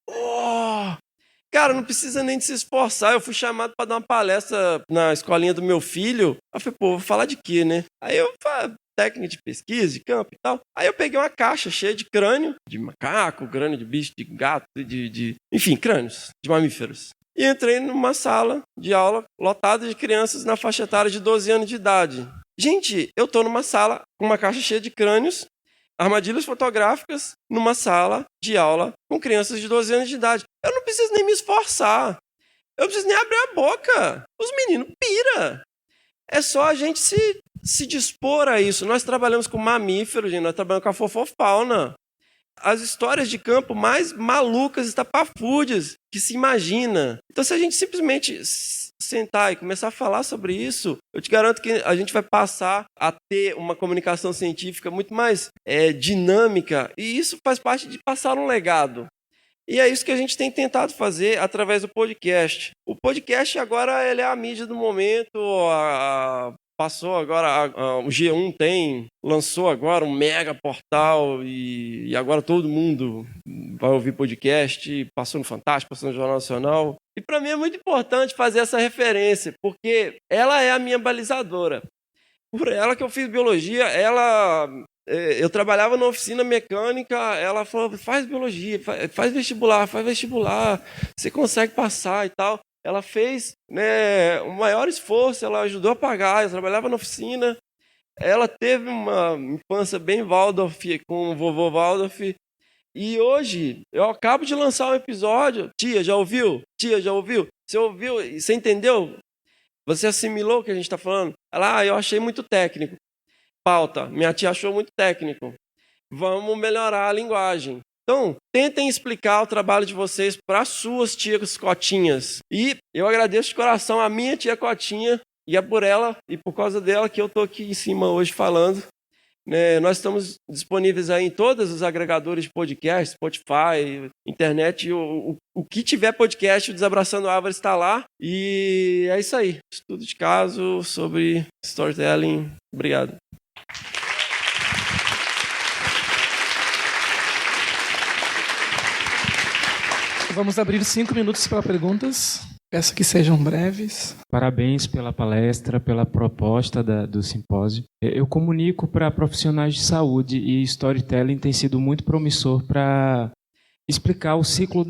Cara, não precisa nem de se esforçar. Eu fui chamado para dar uma palestra na escolinha do meu filho. Eu falei, vou falar de quê, né? Aí eu falei, técnica de pesquisa, de campo e tal. Aí eu peguei uma caixa cheia de crânio, de macaco, crânio de bicho, de gato, enfim, crânios de mamíferos. E entrei numa sala de aula lotada de crianças na faixa etária de 12 anos de idade. Gente, eu estou numa sala com uma caixa cheia de crânios, armadilhas fotográficas, numa sala de aula com crianças de 12 anos de idade. Eu não preciso nem me esforçar. Eu não preciso nem abrir a boca. Os meninos pira. É só a gente se dispor a isso. Nós trabalhamos com mamíferos, gente, nós trabalhamos com a fofofauna. As histórias de campo mais malucas, estapafúrdias que se imagina. Então, se a gente simplesmente sentar e começar a falar sobre isso, eu te garanto que a gente vai passar a ter uma comunicação científica muito mais dinâmica, e isso faz parte de passar um legado. E é isso que a gente tem tentado fazer através do podcast. O podcast agora ele é a mídia do momento, passou agora, o G1 lançou agora um mega portal e agora todo mundo vai ouvir podcast, passou no Fantástico, passou no Jornal Nacional. E para mim é muito importante fazer essa referência, porque ela é a minha balizadora. Por ela que eu fiz biologia, eu trabalhava na oficina mecânica, ela falou, faz biologia, faz vestibular, você consegue passar e tal. Ela fez o maior esforço, ela ajudou a pagar, eu trabalhava na oficina. Ela teve uma infância bem Waldorf, com o vovô Waldorf. E hoje, eu acabo de lançar um episódio. Tia, já ouviu? Você ouviu? Você entendeu? Você assimilou o que a gente está falando? Ela, eu achei muito técnico. Pauta, minha tia achou muito técnico. Vamos melhorar a linguagem. Então, tentem explicar o trabalho de vocês para as suas tias Cotinhas. E eu agradeço de coração a minha tia Cotinha, e é por ela e por causa dela que eu estou aqui em cima hoje falando. Nós estamos disponíveis aí em todos os agregadores de podcast, Spotify, internet. O que tiver podcast, o Desabraçando Árvores está lá. E é isso aí. Estudo de caso sobre storytelling. Obrigado. Vamos abrir 5 minutos para perguntas. Peço que sejam breves. Parabéns pela palestra, pela proposta do simpósio. Eu comunico para profissionais de saúde e storytelling tem sido muito promissor para explicar o ciclo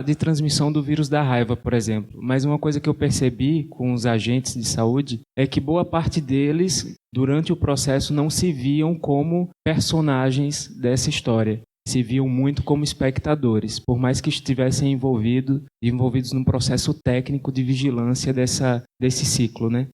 de transmissão do vírus da raiva, por exemplo. Mas uma coisa que eu percebi com os agentes de saúde é que boa parte deles, durante o processo, não se viam como personagens dessa história. Se viam muito como espectadores, por mais que estivessem envolvidos num processo técnico de vigilância desse ciclo, né?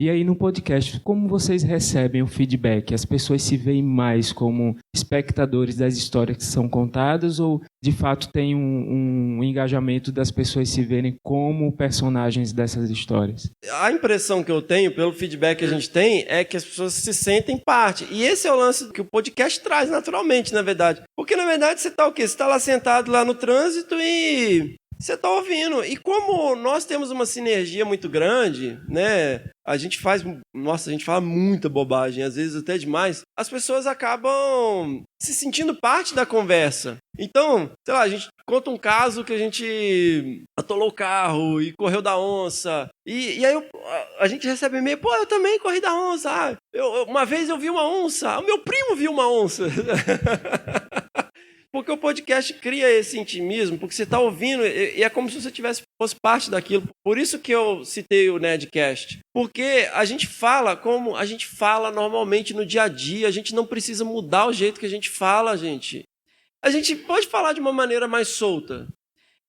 E aí no podcast, como vocês recebem o feedback? As pessoas se veem mais como espectadores das histórias que são contadas ou de fato tem um engajamento das pessoas se verem como personagens dessas histórias? A impressão que eu tenho, pelo feedback que a gente tem, é que as pessoas se sentem parte. E esse é o lance que o podcast traz naturalmente, na verdade. Porque na verdade você está o quê? Você está lá sentado lá no trânsito e você está ouvindo. E como nós temos uma sinergia muito grande, né? A gente fala muita bobagem, às vezes até demais. As pessoas acabam se sentindo parte da conversa. Então, sei lá, a gente conta um caso que a gente atolou o carro e correu da onça. E aí a gente recebe e-mail, eu também corri da onça. Uma vez eu vi uma onça. O meu primo viu uma onça. Porque o podcast cria esse intimismo, porque você está ouvindo e é como se você fosse parte daquilo. Por isso que eu citei o Nerdcast. Porque a gente fala como a gente fala normalmente no dia a dia, a gente não precisa mudar o jeito que a gente fala, gente. A gente pode falar de uma maneira mais solta.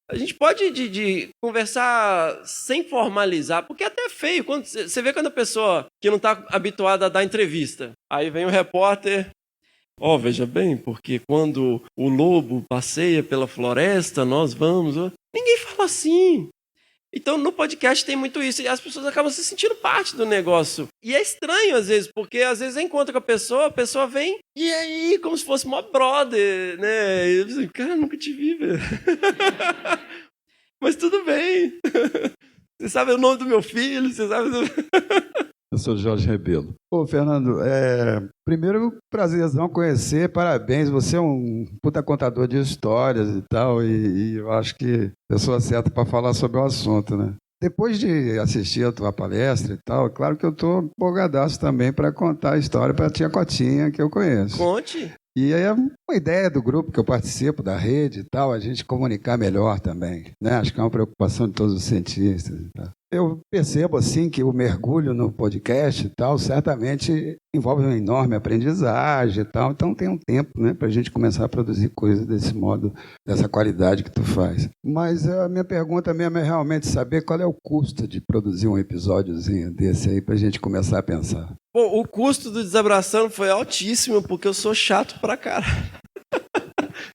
A gente pode de conversar sem formalizar, porque até é feio. Você vê quando a pessoa que não está habituada a dar entrevista, aí vem o repórter veja bem, porque quando o lobo passeia pela floresta, nós vamos... Ninguém fala assim. Então, no podcast tem muito isso, e as pessoas acabam se sentindo parte do negócio. E é estranho, às vezes, porque às vezes eu encontro com a pessoa vem, e aí, como se fosse uma brother, né? E eu digo, cara, nunca te vi, velho. Mas tudo bem. Você sabe o nome do meu filho, você sabe... Eu sou Jorge Rebelo. Fernando, primeiro, prazerzão conhecer, parabéns, você é um puta contador de histórias e tal, e eu acho que eu sou certa para falar sobre o assunto, né? Depois de assistir a tua palestra e tal, claro que eu estou empolgadaço também para contar a história para a tia Cotinha, que eu conheço. Conte! E aí é uma ideia do grupo que eu participo, da rede e tal, a gente comunicar melhor também, né? Acho que é uma preocupação de todos os cientistas e tal. Eu percebo, assim, que o mergulho no podcast e tal, certamente envolve uma enorme aprendizagem e tal, então tem um tempo, né, para a gente começar a produzir coisas desse modo, dessa qualidade que tu faz. Mas a minha pergunta mesmo é realmente saber qual é o custo de produzir um episódiozinho desse aí, para a gente começar a pensar. Pô, o custo do Desabraçando foi altíssimo, porque eu sou chato pra cara.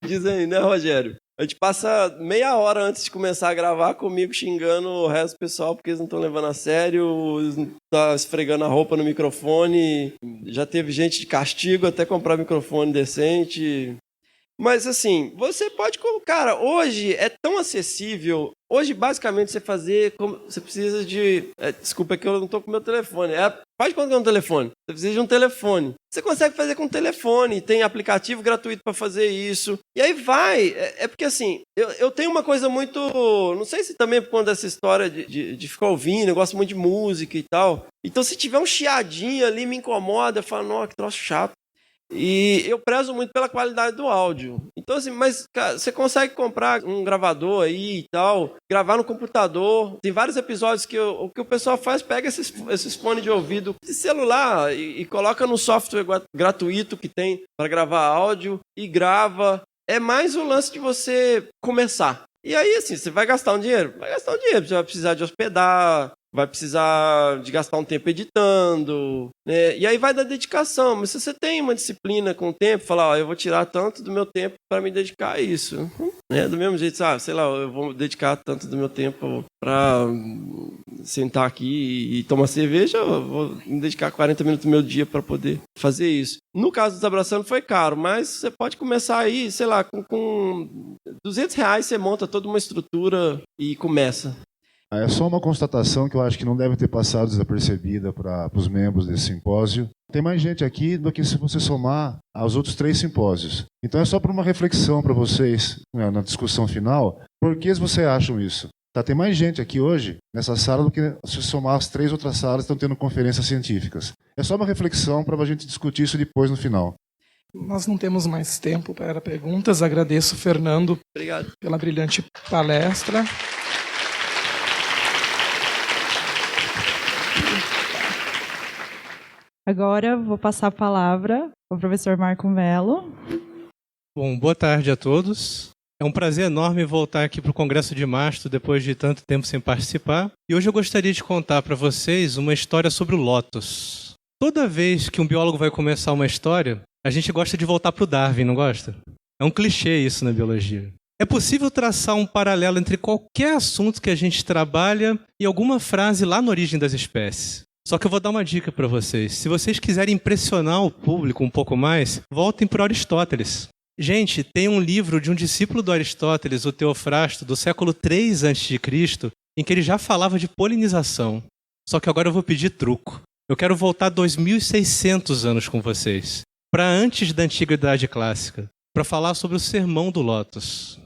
Diz aí, né, Rogério? A gente passa meia hora antes de começar a gravar comigo xingando o resto do pessoal porque eles não estão levando a sério, tá esfregando a roupa no microfone. Já teve gente de castigo até comprar microfone decente. Mas assim, você pode colocar... Cara, hoje é tão acessível. Hoje, basicamente, você precisa de... desculpa que eu não tô com o meu telefone. Faz quando é um telefone? Você precisa de um telefone. Você consegue fazer com telefone. Tem aplicativo gratuito para fazer isso. E aí vai. É porque assim, eu tenho uma coisa muito... Não sei se também é por conta dessa história de ficar ouvindo. Eu gosto muito de música e tal. Então, se tiver um chiadinho ali, me incomoda. Eu falo, nossa, que troço chato. E eu prezo muito pela qualidade do áudio. Então, assim, mas cara, você consegue comprar um gravador aí e tal, gravar no computador. Tem vários episódios que o que o pessoal faz, pega esses fones de ouvido de celular e coloca no software gratuito que tem para gravar áudio e grava. É mais o lance de você começar. E aí, assim, você vai gastar um dinheiro? Vai gastar um dinheiro, você vai precisar de hospedar, vai precisar de gastar um tempo editando, né? E aí vai da dedicação. Mas se você tem uma disciplina com o tempo, falar, eu vou tirar tanto do meu tempo para me dedicar a isso. Né? Do mesmo jeito, sei lá, eu vou dedicar tanto do meu tempo para sentar aqui e tomar cerveja, eu vou me dedicar 40 minutos do meu dia para poder fazer isso. No caso do Desabraçando foi caro, mas você pode começar aí, sei lá, com R$200 você monta toda uma estrutura e começa. É só uma constatação que eu acho que não deve ter passado desapercebida para os membros desse simpósio. Tem mais gente aqui do que se você somar aos outros 3 simpósios. Então é só para uma reflexão para vocês, né, na discussão final. Por que vocês acham isso? Tem mais gente aqui hoje, nessa sala, do que se somar as 3 outras salas que estão tendo conferências científicas. É só uma reflexão para a gente discutir isso depois no final. Nós não temos mais tempo para perguntas. Agradeço, Fernando, Obrigado. Pela brilhante palestra. Agora vou passar a palavra ao professor Marco Mello. Bom, boa tarde a todos. É um prazer enorme voltar aqui para o Congresso de Mastro depois de tanto tempo sem participar. E hoje eu gostaria de contar para vocês uma história sobre o lótus. Toda vez que um biólogo vai começar uma história, a gente gosta de voltar para o Darwin, não gosta? É um clichê isso na biologia. É possível traçar um paralelo entre qualquer assunto que a gente trabalha e alguma frase lá na origem das espécies. Só que eu vou dar uma dica para vocês. Se vocês quiserem impressionar o público um pouco mais, voltem para Aristóteles. Gente, tem um livro de um discípulo do Aristóteles, o Teofrasto, do século III a.C., em que ele já falava de polinização. Só que agora eu vou pedir truco. Eu quero voltar 2.600 anos com vocês, para antes da Antiguidade Clássica, para falar sobre o Sermão do Lótus.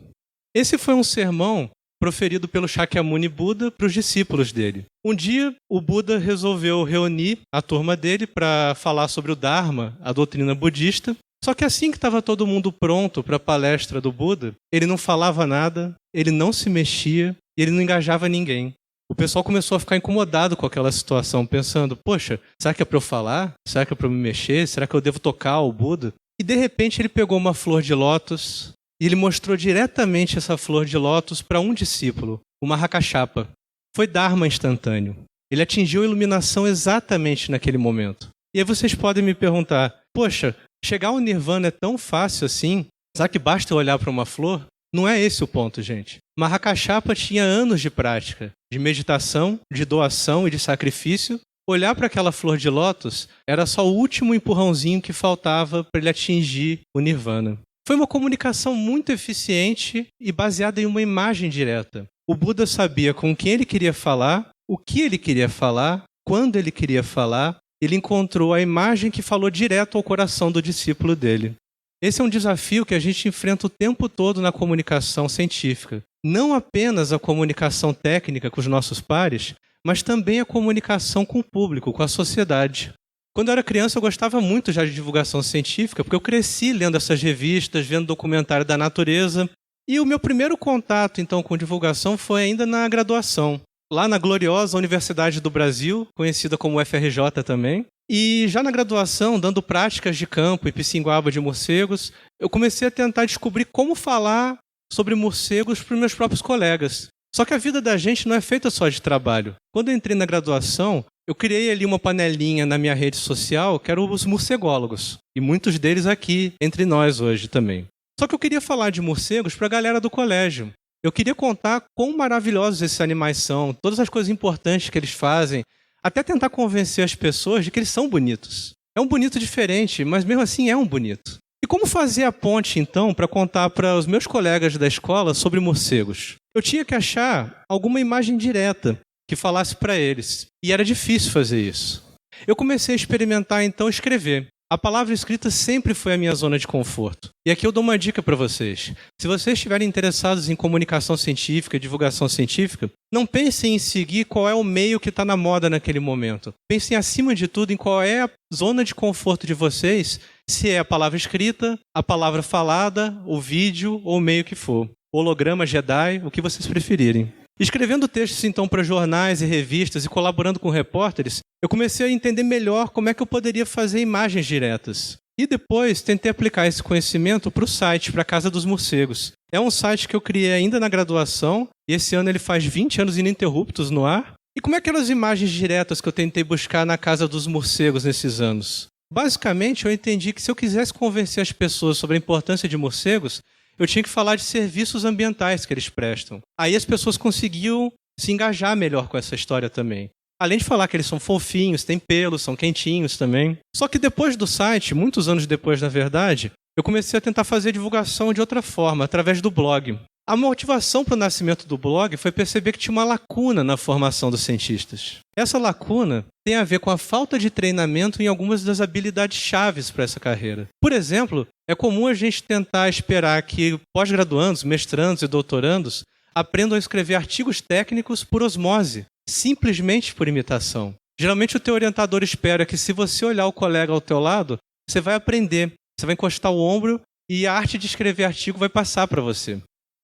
Esse foi um sermão proferido pelo Shakyamuni Buda para os discípulos dele. Um dia, o Buda resolveu reunir a turma dele para falar sobre o Dharma, a doutrina budista. Só que assim que estava todo mundo pronto para a palestra do Buda, ele não falava nada, ele não se mexia e ele não engajava ninguém. O pessoal começou a ficar incomodado com aquela situação, pensando, poxa, será que é para eu falar? Será que é para eu me mexer? Será que eu devo tocar o Buda? E de repente ele pegou uma flor de lótus e ele mostrou diretamente essa flor de lótus para um discípulo, o Mahakashapa. Foi Dharma instantâneo. Ele atingiu a iluminação exatamente naquele momento. E aí vocês podem me perguntar, poxa, chegar ao Nirvana é tão fácil assim? Será que basta olhar para uma flor? Não é esse o ponto, gente. Mahakashapa tinha anos de prática, de meditação, de doação e de sacrifício. Olhar para aquela flor de lótus era só o último empurrãozinho que faltava para ele atingir o Nirvana. Foi uma comunicação muito eficiente e baseada em uma imagem direta. O Buda sabia com quem ele queria falar, o que ele queria falar, quando ele queria falar. Ele encontrou a imagem que falou direto ao coração do discípulo dele. Esse é um desafio que a gente enfrenta o tempo todo na comunicação científica. Não apenas a comunicação técnica com os nossos pares, mas também a comunicação com o público, com a sociedade. Quando eu era criança, eu gostava muito já de divulgação científica, porque eu cresci lendo essas revistas, vendo documentário da natureza. E o meu primeiro contato, então, com divulgação foi ainda na graduação, lá na gloriosa Universidade do Brasil, conhecida como UFRJ também. E já na graduação, dando práticas de campo e piscinguaba de morcegos, eu comecei a tentar descobrir como falar sobre morcegos para os meus próprios colegas. Só que a vida da gente não é feita só de trabalho. Quando eu entrei na graduação, eu criei ali uma panelinha na minha rede social, que eram os morcególogos. E muitos deles aqui, entre nós hoje também. Só que eu queria falar de morcegos para a galera do colégio. Eu queria contar quão maravilhosos esses animais são, todas as coisas importantes que eles fazem, até tentar convencer as pessoas de que eles são bonitos. É um bonito diferente, mas mesmo assim é um bonito. E como fazer a ponte, então, para contar para os meus colegas da escola sobre morcegos? Eu tinha que achar alguma imagem direta que falasse para eles. E era difícil fazer isso. Eu comecei a experimentar, então, escrever. A palavra escrita sempre foi a minha zona de conforto. E aqui eu dou uma dica para vocês. Se vocês estiverem interessados em comunicação científica, divulgação científica, não pensem em seguir qual é o meio que está na moda naquele momento. Pensem, acima de tudo, em qual é a zona de conforto de vocês, se é a palavra escrita, a palavra falada, o vídeo ou o meio que for. Holograma, Jedi, o que vocês preferirem. Escrevendo textos, então, para jornais e revistas e colaborando com repórteres, eu comecei a entender melhor como é que eu poderia fazer imagens diretas. E depois tentei aplicar esse conhecimento para o site, para a Casa dos Morcegos. É um site que eu criei ainda na graduação, e esse ano ele faz 20 anos ininterruptos no ar. E como é que eram as imagens diretas que eu tentei buscar na Casa dos Morcegos nesses anos? Basicamente, eu entendi que se eu quisesse convencer as pessoas sobre a importância de morcegos, eu tinha que falar de serviços ambientais que eles prestam. Aí as pessoas conseguiam se engajar melhor com essa história também. Além de falar que eles são fofinhos, têm pelos, são quentinhos também. Só que depois do site, muitos anos depois, na verdade, eu comecei a tentar fazer divulgação de outra forma, através do blog. A motivação para o nascimento do blog foi perceber que tinha uma lacuna na formação dos cientistas. Essa lacuna tem a ver com a falta de treinamento em algumas das habilidades chaves para essa carreira. Por exemplo, é comum a gente tentar esperar que pós-graduandos, mestrandos e doutorandos aprendam a escrever artigos técnicos por osmose, simplesmente por imitação. Geralmente o teu orientador espera que se você olhar o colega ao teu lado, você vai aprender, você vai encostar o ombro e a arte de escrever artigo vai passar para você.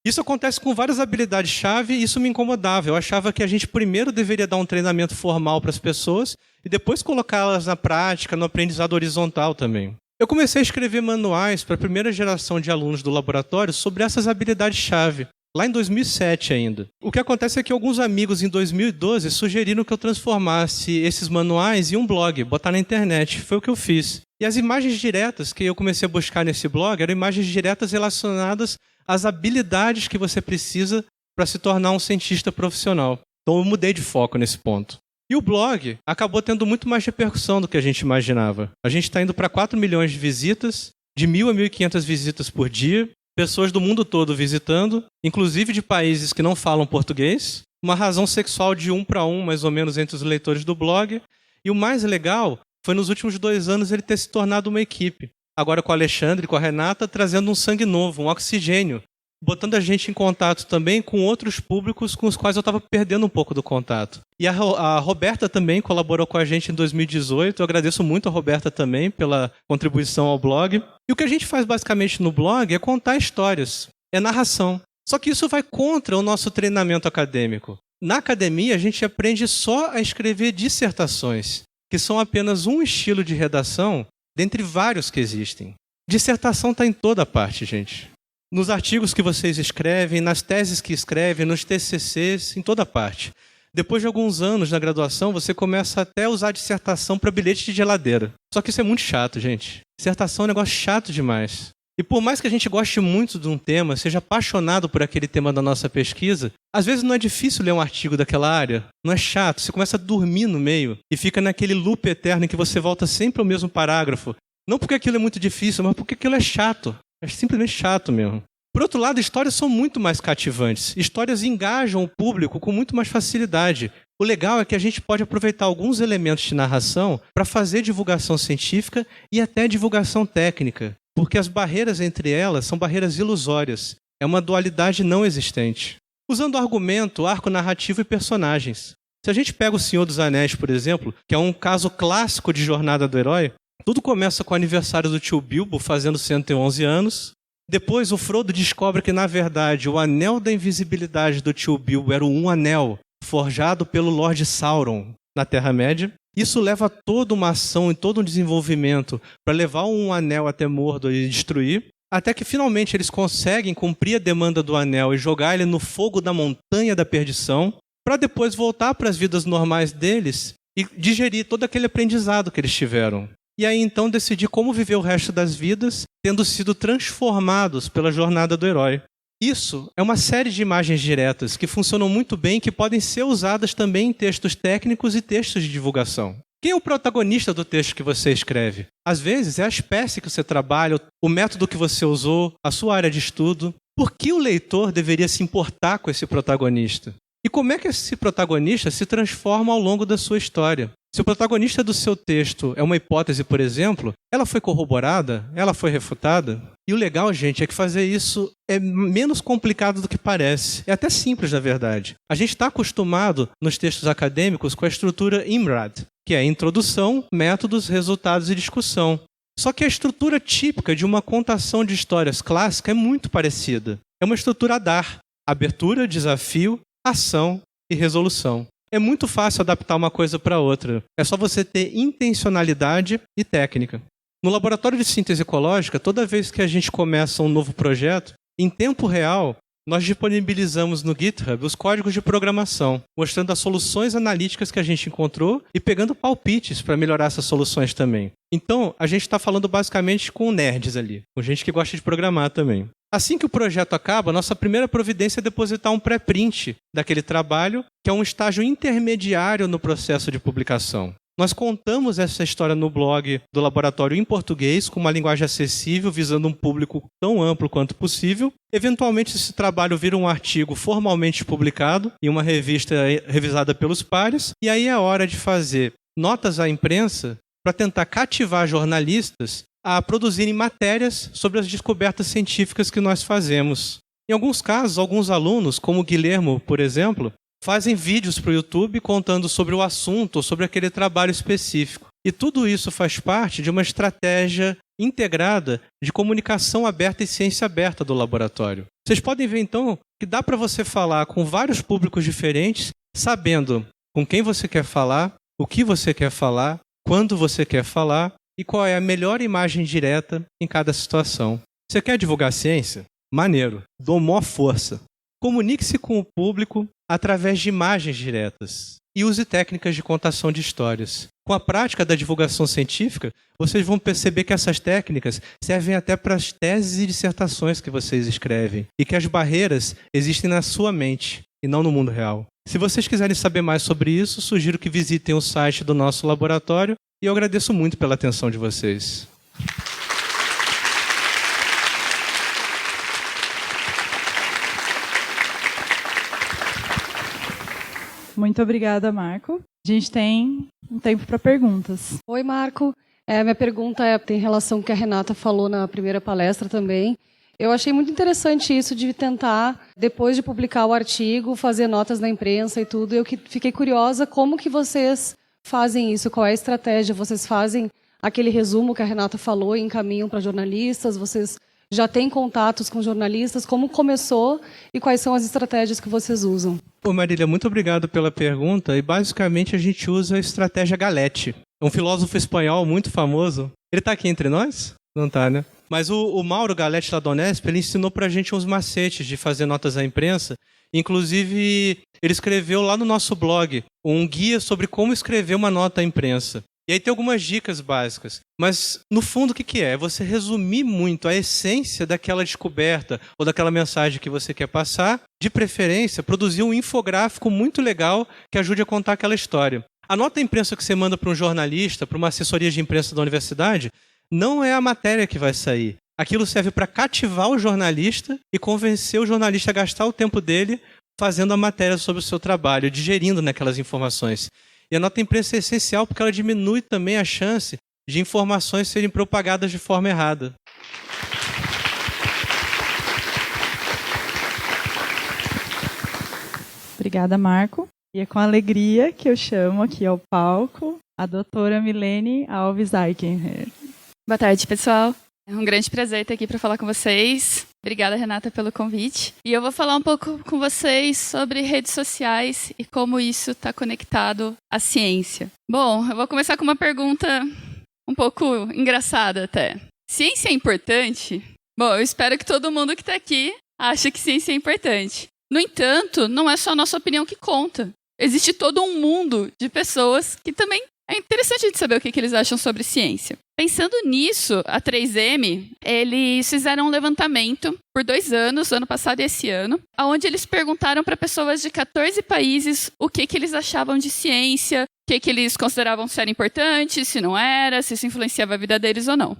Isso acontece com várias habilidades-chave e isso me incomodava. Eu achava que a gente primeiro deveria dar um treinamento formal para as pessoas e depois colocá-las na prática, no aprendizado horizontal também. Eu comecei a escrever manuais para a primeira geração de alunos do laboratório sobre essas habilidades-chave, lá em 2007 ainda. O que acontece é que alguns amigos em 2012 sugeriram que eu transformasse esses manuais em um blog, botar na internet. Foi o que eu fiz. E as imagens diretas que eu comecei a buscar nesse blog eram imagens diretas relacionadas às habilidades que você precisa para se tornar um cientista profissional. Então eu mudei de foco nesse ponto. E o blog acabou tendo muito mais repercussão do que a gente imaginava. A gente está indo para 4 milhões de visitas, de 1.000 a 1.500 visitas por dia, pessoas do mundo todo visitando, inclusive de países que não falam português, uma razão sexual de 1 para 1, mais ou menos, entre os leitores do blog. E o mais legal foi nos últimos 2 anos ele ter se tornado uma equipe. Agora com o Alexandre e com a Renata, trazendo um sangue novo, um oxigênio, botando a gente em contato também com outros públicos com os quais eu estava perdendo um pouco do contato. E a Roberta também colaborou com a gente em 2018, eu agradeço muito a Roberta também pela contribuição ao blog. E o que a gente faz basicamente no blog é contar histórias, é narração. Só que isso vai contra o nosso treinamento acadêmico. Na academia, a gente aprende só a escrever dissertações, que são apenas um estilo de redação dentre vários que existem. Dissertação está em toda parte, gente. Nos artigos que vocês escrevem, nas teses que escrevem, nos TCCs, em toda parte. Depois de alguns anos na graduação, você começa até a usar a dissertação para bilhete de geladeira. Só que isso é muito chato, gente. Dissertação é um negócio chato demais. E por mais que a gente goste muito de um tema, seja apaixonado por aquele tema da nossa pesquisa, às vezes não é difícil ler um artigo daquela área, não é chato, você começa a dormir no meio e fica naquele loop eterno em que você volta sempre ao mesmo parágrafo. Não porque aquilo é muito difícil, mas porque aquilo é chato. É simplesmente chato mesmo. Por outro lado, histórias são muito mais cativantes. Histórias engajam o público com muito mais facilidade. O legal é que a gente pode aproveitar alguns elementos de narração para fazer divulgação científica e até divulgação técnica. Porque as barreiras entre elas são barreiras ilusórias. É uma dualidade não existente. Usando argumento, arco narrativo e personagens. Se a gente pega O Senhor dos Anéis, por exemplo, que é um caso clássico de jornada do herói, tudo começa com o aniversário do tio Bilbo fazendo 111 anos. Depois o Frodo descobre que, na verdade, o anel da invisibilidade do tio Bilbo era um anel forjado pelo Lord Sauron na Terra-média. Isso leva a toda uma ação e todo um desenvolvimento para levar um anel até Mordor e destruir, até que finalmente eles conseguem cumprir a demanda do anel e jogar ele no fogo da montanha da perdição, para depois voltar para as vidas normais deles e digerir todo aquele aprendizado que eles tiveram. E aí então decidir como viver o resto das vidas, tendo sido transformados pela jornada do herói. Isso é uma série de imagens diretas que funcionam muito bem e que podem ser usadas também em textos técnicos e textos de divulgação. Quem é o protagonista do texto que você escreve? Às vezes é a espécie que você trabalha, o método que você usou, a sua área de estudo. Por que o leitor deveria se importar com esse protagonista? E como é que esse protagonista se transforma ao longo da sua história? Se o protagonista do seu texto é uma hipótese, por exemplo, ela foi corroborada? Ela foi refutada? E o legal, gente, é que fazer isso é menos complicado do que parece. É até simples, na verdade. A gente está acostumado, nos textos acadêmicos, com a estrutura IMRAD, que é introdução, métodos, resultados e discussão. Só que a estrutura típica de uma contação de histórias clássica é muito parecida. É uma estrutura ADAR: abertura, desafio, ação e resolução. É muito fácil adaptar uma coisa para outra. É só você ter intencionalidade e técnica. No laboratório de síntese ecológica, toda vez que a gente começa um novo projeto, em tempo real, nós disponibilizamos no GitHub os códigos de programação, mostrando as soluções analíticas que a gente encontrou e pegando palpites para melhorar essas soluções também. Então, a gente está falando basicamente com nerds ali, com gente que gosta de programar também. Assim que o projeto acaba, nossa primeira providência é depositar um pré-print daquele trabalho, que é um estágio intermediário no processo de publicação. Nós contamos essa história no blog do laboratório em português, com uma linguagem acessível, visando um público tão amplo quanto possível. Eventualmente, esse trabalho vira um artigo formalmente publicado em uma revista revisada pelos pares, e aí é hora de fazer notas à imprensa para tentar cativar jornalistas a produzirem matérias sobre as descobertas científicas que nós fazemos. Em alguns casos, alguns alunos, como o Guilhermo, por exemplo, fazem vídeos para o YouTube contando sobre o assunto ou sobre aquele trabalho específico. E tudo isso faz parte de uma estratégia integrada de comunicação aberta e ciência aberta do laboratório. Vocês podem ver, então, que dá para você falar com vários públicos diferentes, sabendo com quem você quer falar, o que você quer falar, quando você quer falar e qual é a melhor imagem direta em cada situação. Você quer divulgar ciência? Maneiro. Dou maior força. Comunique-se com o público através de imagens diretas e use técnicas de contação de histórias. Com a prática da divulgação científica, vocês vão perceber que essas técnicas servem até para as teses e dissertações que vocês escrevem e que as barreiras existem na sua mente e não no mundo real. Se vocês quiserem saber mais sobre isso, sugiro que visitem o site do nosso laboratório e eu agradeço muito pela atenção de vocês. Muito obrigada, Marco. A gente tem um tempo para perguntas. Oi, Marco. Minha pergunta tem relação com o que a Renata falou na primeira palestra também. Eu achei muito interessante isso de tentar, depois de publicar o artigo, fazer notas na imprensa e tudo. Eu fiquei curiosa como que vocês fazem isso, qual é a estratégia? Vocês fazem aquele resumo que a Renata falou e encaminham para jornalistas? Vocês já têm contatos com jornalistas? Como começou e quais são as estratégias que vocês usam? Ô Marília, muito obrigado pela pergunta. E basicamente a gente usa a estratégia Galete. É um filósofo espanhol muito famoso. Ele está aqui entre nós? Não está, né? Mas o Mauro Galete lá da Unesp, ele ensinou para a gente uns macetes de fazer notas à imprensa. Inclusive, ele escreveu lá no nosso blog um guia sobre como escrever uma nota à imprensa. E aí tem algumas dicas básicas. Mas, no fundo, o que é? É você resumir muito a essência daquela descoberta ou daquela mensagem que você quer passar. De preferência, produzir um infográfico muito legal que ajude a contar aquela história. A nota à imprensa que você manda para um jornalista, para uma assessoria de imprensa da universidade, não é a matéria que vai sair. Aquilo serve para cativar o jornalista e convencer o jornalista a gastar o tempo dele fazendo a matéria sobre o seu trabalho, digerindo naquelas informações. E a nota à imprensa é essencial porque ela diminui também a chance de informações serem propagadas de forma errada. Obrigada, Marco. E é com alegria que eu chamo aqui ao palco a doutora Milene Alves Eichenherr. Boa tarde, pessoal. É um grande prazer estar aqui para falar com vocês. Obrigada, Renata, pelo convite. E eu vou falar um pouco com vocês sobre redes sociais e como isso está conectado à ciência. Bom, eu vou começar com uma pergunta um pouco engraçada até. Ciência é importante? Bom, eu espero que todo mundo que está aqui ache que ciência é importante. No entanto, não é só a nossa opinião que conta. Existe todo um mundo de pessoas que também é interessante de saber o que eles acham sobre ciência. Pensando nisso, a 3M, eles fizeram um levantamento por 2 anos, ano passado e esse ano, onde eles perguntaram para pessoas de 14 países o que eles achavam de ciência, o que eles consideravam ser importante, se não era, se isso influenciava a vida deles ou não.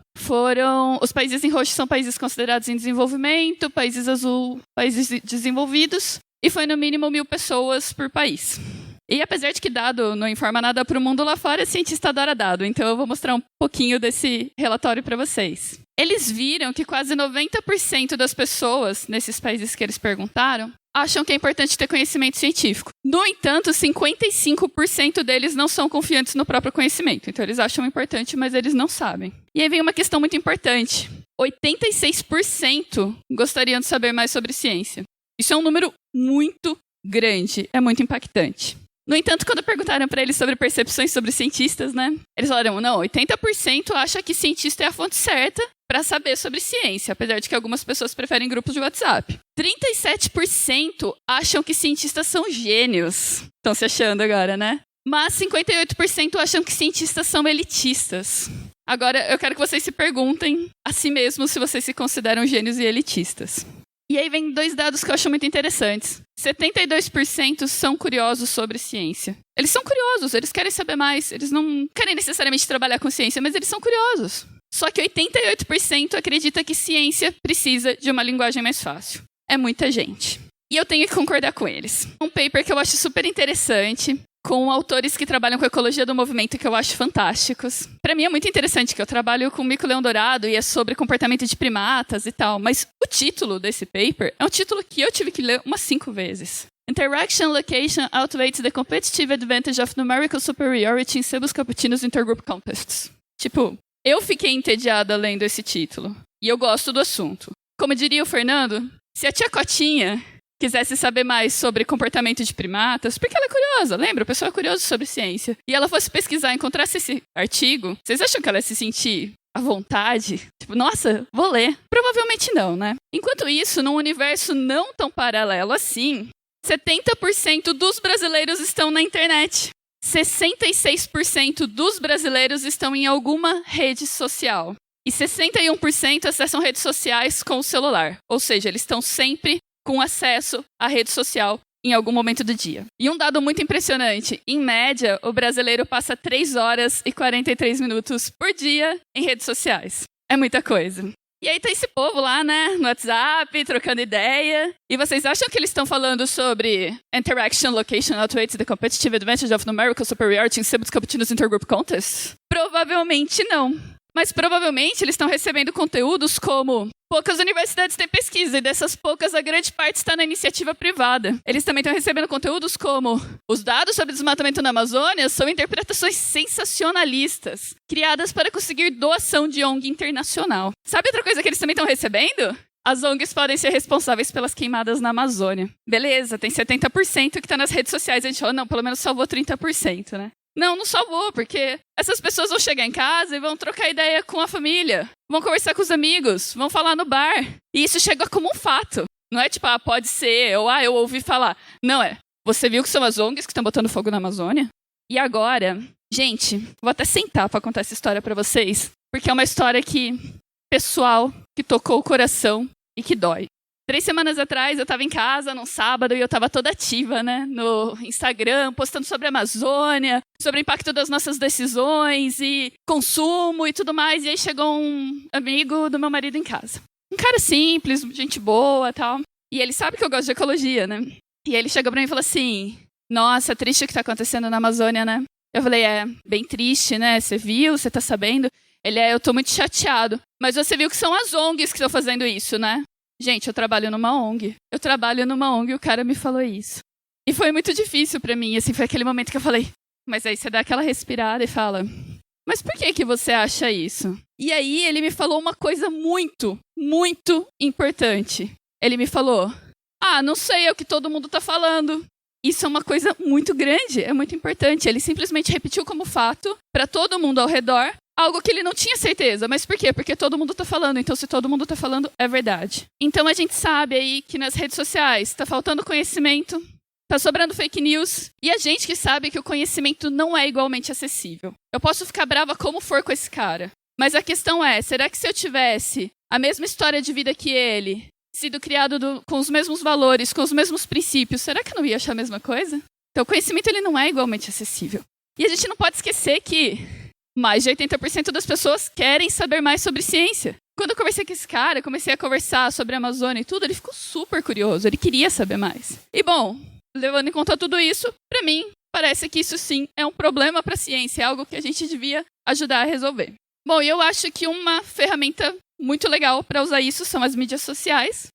Os países em roxo são países considerados em desenvolvimento, países azul, países desenvolvidos, e foi no mínimo 1.000 pessoas por país. E apesar de que dado não informa nada para o mundo lá fora, cientista adora dado. Então eu vou mostrar um pouquinho desse relatório para vocês. Eles viram que quase 90% das pessoas, nesses países que eles perguntaram, acham que é importante ter conhecimento científico. No entanto, 55% deles não são confiantes no próprio conhecimento. Então eles acham importante, mas eles não sabem. E aí vem uma questão muito importante. 86% gostariam de saber mais sobre ciência. Isso é um número muito grande, é muito impactante. No entanto, quando perguntaram para eles sobre percepções sobre cientistas, né? Eles falaram, não, 80% acha que cientista é a fonte certa para saber sobre ciência, apesar de que algumas pessoas preferem grupos de WhatsApp. 37% acham que cientistas são gênios. Estão se achando agora, né? Mas 58% acham que cientistas são elitistas. Agora, eu quero que vocês se perguntem a si mesmos se vocês se consideram gênios e elitistas. E aí vem 2 dados que eu acho muito interessantes. 72% são curiosos sobre ciência. Eles são curiosos, eles querem saber mais. Eles não querem necessariamente trabalhar com ciência, mas eles são curiosos. Só que 88% acredita que ciência precisa de uma linguagem mais fácil. É muita gente. E eu tenho que concordar com eles. Um paper que eu acho super interessante, com autores que trabalham com ecologia do movimento, que eu acho fantásticos. Para mim é muito interessante, que eu trabalho com mico-leão dourado e é sobre comportamento de primatas e tal, mas o título desse paper é um título que eu tive que ler umas 5 vezes. Interaction Location Outweighs the Competitive Advantage of Numerical Superiority in Sebus Cappuccinos Intergroup Contests. Tipo, eu fiquei entediada lendo esse título. E eu gosto do assunto. Como diria o Fernando, se a tia Cotinha quisesse saber mais sobre comportamento de primatas, porque ela é curiosa, lembra? A pessoa é curiosa sobre ciência. E ela fosse pesquisar e encontrasse esse artigo, vocês acham que ela ia se sentir à vontade? Tipo, nossa, vou ler. Provavelmente não, né? Enquanto isso, num universo não tão paralelo assim, 70% dos brasileiros estão na internet. 66% dos brasileiros estão em alguma rede social. E 61% acessam redes sociais com o celular. Ou seja, eles estão sempre com acesso à rede social em algum momento do dia. E um dado muito impressionante, em média, o brasileiro passa 3 horas e 43 minutos por dia em redes sociais. É muita coisa. E aí tá esse povo lá, né, no WhatsApp, trocando ideia. E vocês acham que eles estão falando sobre Interaction Location Outweighs the Competitive Advantage of Numerical Superiority in Sebus Cappuccinos Intergroup Contests? Provavelmente não. Mas provavelmente eles estão recebendo conteúdos como poucas universidades têm pesquisa e dessas poucas a grande parte está na iniciativa privada. Eles também estão recebendo conteúdos como os dados sobre desmatamento na Amazônia são interpretações sensacionalistas criadas para conseguir doação de ONG internacional. Sabe outra coisa que eles também estão recebendo? As ONGs podem ser responsáveis pelas queimadas na Amazônia. Beleza, tem 70% que está nas redes sociais. A gente fala, não, pelo menos salvou 30%, né? Não salvou, porque essas pessoas vão chegar em casa e vão trocar ideia com a família, vão conversar com os amigos, vão falar no bar. E isso chega como um fato. Não é tipo, pode ser, ou eu ouvi falar. Não é. Você viu que são as ONGs que estão botando fogo na Amazônia? E agora, gente, vou até sentar para contar essa história para vocês, porque é uma história pessoal, que tocou o coração e que dói. 3 semanas atrás, eu estava em casa, num sábado, e eu estava toda ativa, né, no Instagram, postando sobre a Amazônia, sobre o impacto das nossas decisões e consumo e tudo mais. E aí chegou um amigo do meu marido em casa. Um cara simples, gente boa e tal. E ele sabe que eu gosto de ecologia, né? E ele chegou pra mim e falou assim, nossa, é triste o que tá acontecendo na Amazônia, né? Eu falei, bem triste, né? Você viu? Você tá sabendo? Ele, eu tô muito chateado. Mas você viu que são as ONGs que estão fazendo isso, né? Gente, eu trabalho numa ONG. E o cara me falou isso. E foi muito difícil pra mim, assim, foi aquele momento que eu falei, mas aí você dá aquela respirada e fala, mas por que você acha isso? E aí ele me falou uma coisa muito, muito importante. Ele me falou, não sei, é o que todo mundo tá falando. Isso é uma coisa muito grande, é muito importante. Ele simplesmente repetiu como fato pra todo mundo ao redor, algo que ele não tinha certeza. Mas por quê? Porque todo mundo tá falando. Então, se todo mundo tá falando, é verdade. Então, a gente sabe aí que nas redes sociais tá faltando conhecimento, tá sobrando fake news, e a gente que sabe que o conhecimento não é igualmente acessível. Eu posso ficar brava como for com esse cara, mas a questão é, será que se eu tivesse a mesma história de vida que ele, sido criado com os mesmos valores, com os mesmos princípios, será que eu não ia achar a mesma coisa? Então, o conhecimento ele não é igualmente acessível. E a gente não pode esquecer que mais de 80% das pessoas querem saber mais sobre ciência. Quando eu conversei com esse cara, comecei a conversar sobre a Amazônia e tudo, ele ficou super curioso, ele queria saber mais. E bom, levando em conta tudo isso, para mim, parece que isso sim é um problema para a ciência, é algo que a gente devia ajudar a resolver. Bom, e eu acho que uma ferramenta muito legal para usar isso são as mídias sociais,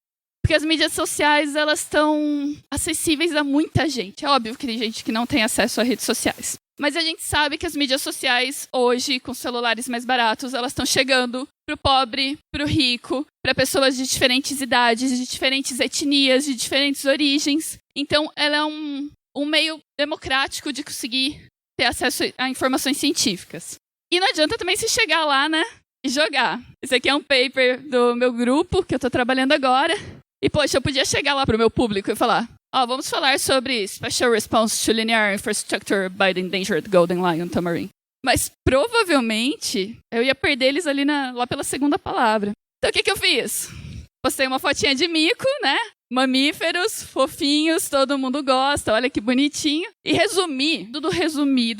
porque as mídias sociais, elas estão acessíveis a muita gente. É óbvio que tem gente que não tem acesso a redes sociais. Mas a gente sabe que as mídias sociais, hoje, com celulares mais baratos, elas estão chegando pro pobre, pro rico, para pessoas de diferentes idades, de diferentes etnias, de diferentes origens. Então, ela é um meio democrático de conseguir ter acesso a informações científicas. E não adianta também se chegar lá, né, e jogar. Esse aqui é um paper do meu grupo, que eu estou trabalhando agora. E, poxa, eu podia chegar lá pro meu público e falar, vamos falar sobre Special Response to Linear Infrastructure by the Endangered Golden Lion Tamarin. Mas, provavelmente, eu ia perder eles ali lá pela segunda palavra. Então, o que eu fiz? Postei uma fotinha de mico, né? Mamíferos, fofinhos, todo mundo gosta, olha que bonitinho. E resumi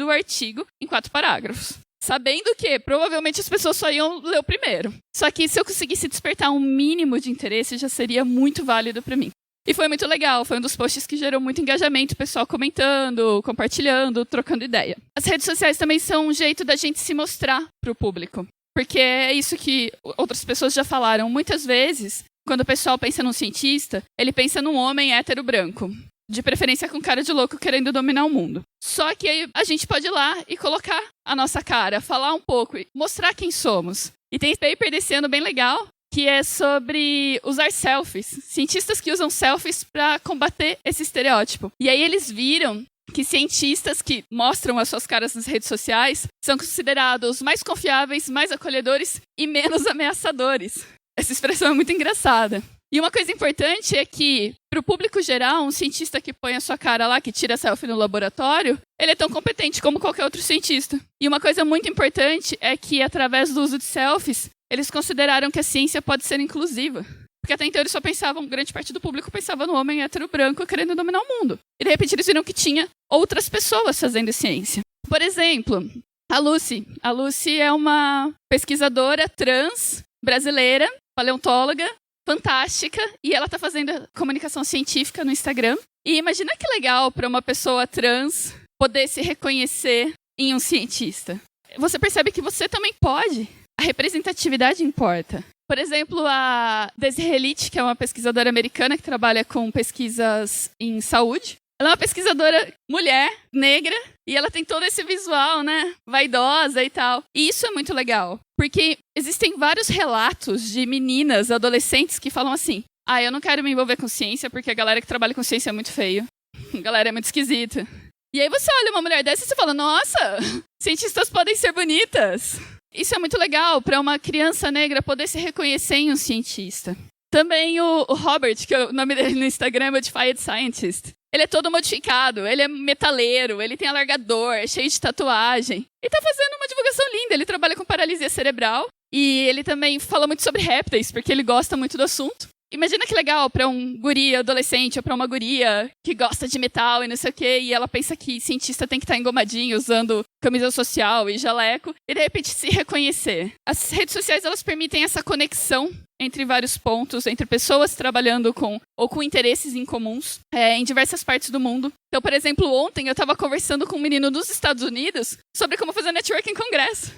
o artigo em 4 parágrafos. Sabendo que, provavelmente, as pessoas só iam ler o primeiro. Só que, se eu conseguisse despertar um mínimo de interesse, já seria muito válido para mim. E foi muito legal, foi um dos posts que gerou muito engajamento, o pessoal comentando, compartilhando, trocando ideia. As redes sociais também são um jeito da gente se mostrar para o público. Porque é isso que outras pessoas já falaram. Muitas vezes, quando o pessoal pensa num cientista, ele pensa num homem hétero branco. De preferência com cara de louco querendo dominar o mundo. Só que aí a gente pode ir lá e colocar a nossa cara, falar um pouco, mostrar quem somos. E tem esse paper desse ano bem legal, que é sobre usar selfies. Cientistas que usam selfies para combater esse estereótipo. E aí eles viram que cientistas que mostram as suas caras nas redes sociais são considerados mais confiáveis, mais acolhedores e menos ameaçadores. Essa expressão é muito engraçada. E uma coisa importante é que, para o público geral, um cientista que põe a sua cara lá, que tira selfie no laboratório, ele é tão competente como qualquer outro cientista. E uma coisa muito importante é que, através do uso de selfies, eles consideraram que a ciência pode ser inclusiva. Porque até então eles só pensavam, grande parte do público pensava no homem hétero branco querendo dominar o mundo. E de repente eles viram que tinha outras pessoas fazendo ciência. Por exemplo, a Lucy. A Lucy é uma pesquisadora trans brasileira, paleontóloga, fantástica, e ela está fazendo comunicação científica no Instagram. E imagina que legal para uma pessoa trans poder se reconhecer em um cientista. Você percebe que você também pode. A representatividade importa. Por exemplo, a Desiree Elite, que é uma pesquisadora americana que trabalha com pesquisas em saúde. Ela é uma pesquisadora mulher, negra, e ela tem todo esse visual, né, vaidosa e tal. E isso é muito legal, porque existem vários relatos de meninas, adolescentes, que falam assim, eu não quero me envolver com ciência, porque a galera que trabalha com ciência é muito feio. A galera é muito esquisita. E aí você olha uma mulher dessa e você fala, nossa, cientistas podem ser bonitas. Isso é muito legal para uma criança negra poder se reconhecer em um cientista. Também o Robert, que é o nome dele no Instagram é Modified Scientist. Ele é todo modificado, ele é metaleiro, ele tem alargador, é cheio de tatuagem. Ele tá fazendo uma divulgação linda, ele trabalha com paralisia cerebral. E ele também fala muito sobre répteis, porque ele gosta muito do assunto. Imagina que legal pra um guri adolescente ou pra uma guria que gosta de metal e não sei o quê, e ela pensa que cientista tem que estar engomadinho, usando camisa social e jaleco, e de repente se reconhecer. As redes sociais, elas permitem essa conexão entre vários pontos, entre pessoas trabalhando com interesses em comuns em diversas partes do mundo. Então, por exemplo, ontem eu estava conversando com um menino dos Estados Unidos sobre como fazer networking em congresso.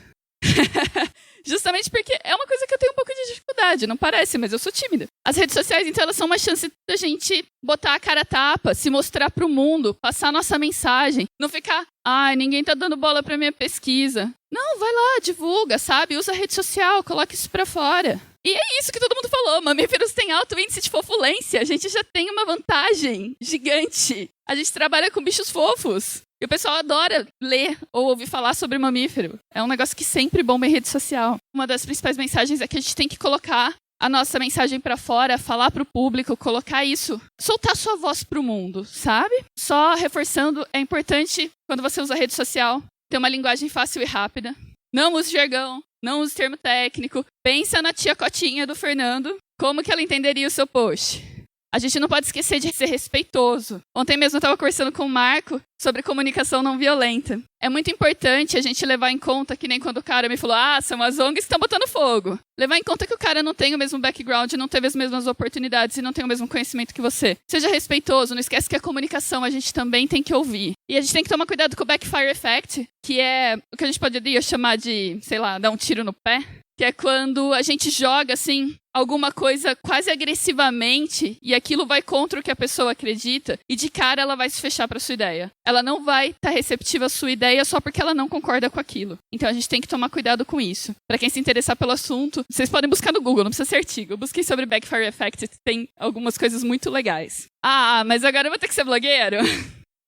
Justamente porque é uma coisa que eu tenho um pouco de dificuldade, não parece, mas eu sou tímida. As redes sociais, então, elas são uma chance da gente botar a cara a tapa, se mostrar pro mundo, passar a nossa mensagem, não ficar, ninguém tá dando bola pra minha pesquisa. Não, vai lá, divulga, sabe? Usa a rede social, coloca isso pra fora. E é isso que todo mundo falou, mamíferos têm alto índice de fofulência, a gente já tem uma vantagem gigante. A gente trabalha com bichos fofos. E o pessoal adora ler ou ouvir falar sobre mamífero. É um negócio que sempre bomba em rede social. Uma das principais mensagens é que a gente tem que colocar a nossa mensagem pra fora, falar pro público, colocar isso, soltar sua voz pro mundo, sabe? Só reforçando, é importante, quando você usa rede social, ter uma linguagem fácil e rápida. Não use jargão, não use termo técnico. Pensa na tia Cotinha do Fernando, como que ela entenderia o seu post. A gente não pode esquecer de ser respeitoso. Ontem mesmo eu estava conversando com o Marco sobre comunicação não violenta. É muito importante a gente levar em conta, que nem quando o cara me falou, são as ONGs que estão botando fogo. Levar em conta que o cara não tem o mesmo background, não teve as mesmas oportunidades e não tem o mesmo conhecimento que você. Seja respeitoso, não esquece que a comunicação a gente também tem que ouvir. E a gente tem que tomar cuidado com o backfire effect, que é o que a gente poderia chamar de, dar um tiro no pé. Que é quando a gente joga, assim, alguma coisa quase agressivamente e aquilo vai contra o que a pessoa acredita e de cara ela vai se fechar para sua ideia. Ela não vai estar receptiva à sua ideia só porque ela não concorda com aquilo. Então a gente tem que tomar cuidado com isso. Para quem se interessar pelo assunto, vocês podem buscar no Google, não precisa ser artigo. Eu busquei sobre Backfire Effect, tem algumas coisas muito legais. Mas agora eu vou ter que ser blogueiro?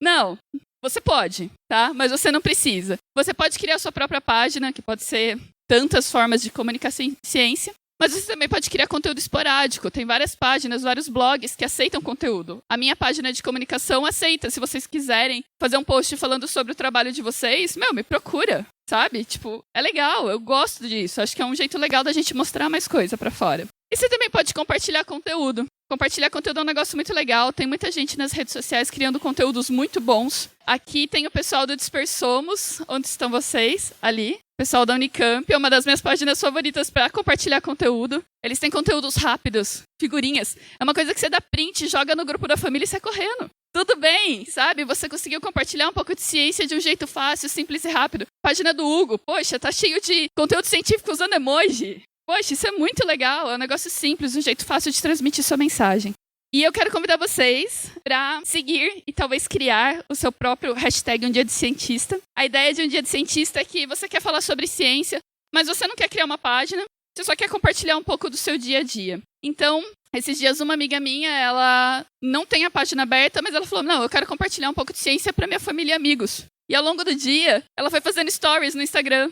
Não. Você pode, tá? Mas você não precisa. Você pode criar a sua própria página, que pode ser tantas formas de comunicação em ciência, mas você também pode criar conteúdo esporádico. Tem várias páginas, vários blogs que aceitam conteúdo. A minha página de comunicação aceita. Se vocês quiserem fazer um post falando sobre o trabalho de vocês, me procura, sabe? É legal, eu gosto disso. Acho que é um jeito legal da gente mostrar mais coisa pra fora. E você também pode compartilhar conteúdo. Compartilhar conteúdo é um negócio muito legal. Tem muita gente nas redes sociais criando conteúdos muito bons. Aqui tem o pessoal do Dispersomos, onde estão vocês, ali. O pessoal da Unicamp, é uma das minhas páginas favoritas para compartilhar conteúdo. Eles têm conteúdos rápidos, figurinhas. É uma coisa que você dá print, joga no grupo da família e sai correndo. Tudo bem, sabe? Você conseguiu compartilhar um pouco de ciência de um jeito fácil, simples e rápido. Página do Hugo, poxa, tá cheio de conteúdo científico usando emoji. Poxa, isso é muito legal, é um negócio simples, um jeito fácil de transmitir sua mensagem. E eu quero convidar vocês para seguir e talvez criar o seu próprio hashtag Um Dia de Cientista. A ideia de Um Dia de Cientista é que você quer falar sobre ciência, mas você não quer criar uma página, você só quer compartilhar um pouco do seu dia a dia. Então, esses dias uma amiga minha, ela não tem a página aberta, mas ela falou, não, eu quero compartilhar um pouco de ciência para minha família e amigos. E ao longo do dia, ela foi fazendo stories no Instagram.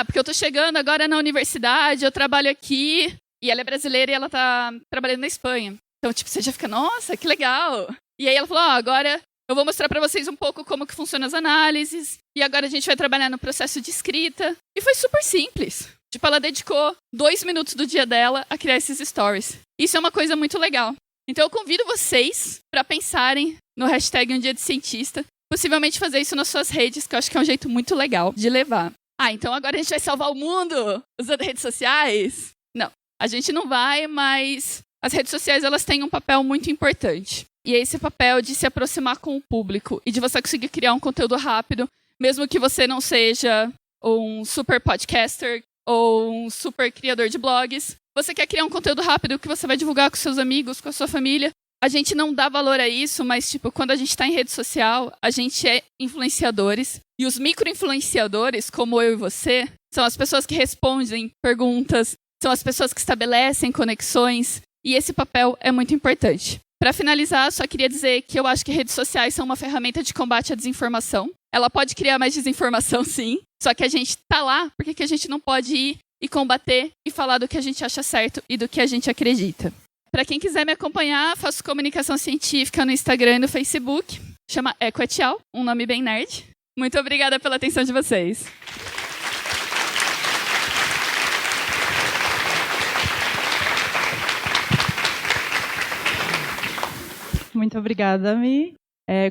Porque eu tô chegando agora na universidade, eu trabalho aqui. E ela é brasileira e ela tá trabalhando na Espanha. Então, você já fica, nossa, que legal. E aí ela falou, agora eu vou mostrar pra vocês um pouco como que funcionam as análises. E agora a gente vai trabalhar no processo de escrita. E foi super simples. Ela dedicou 2 minutos do dia dela a criar esses stories. Isso é uma coisa muito legal. Então eu convido vocês pra pensarem no hashtag Um Dia de Cientista. Possivelmente fazer isso nas suas redes, que eu acho que é um jeito muito legal de levar. Então agora a gente vai salvar o mundo usando redes sociais? Não, a gente não vai, mas as redes sociais elas têm um papel muito importante. E é esse papel de se aproximar com o público e de você conseguir criar um conteúdo rápido, mesmo que você não seja um super podcaster ou um super criador de blogs. Você quer criar um conteúdo rápido que você vai divulgar com seus amigos, com a sua família. A gente não dá valor a isso, mas quando a gente está em rede social, a gente é influenciadores. E os micro-influenciadores, como eu e você, são as pessoas que respondem perguntas, são as pessoas que estabelecem conexões. E esse papel é muito importante. Para finalizar, só queria dizer que eu acho que redes sociais são uma ferramenta de combate à desinformação. Ela pode criar mais desinformação, sim. Só que a gente tá lá porque a gente não pode ir e combater e falar do que a gente acha certo e do que a gente acredita. Para quem quiser me acompanhar, faço comunicação científica no Instagram e no Facebook. Chama Eco Etial, um nome bem nerd. Muito obrigada pela atenção de vocês. Muito obrigada, Mi.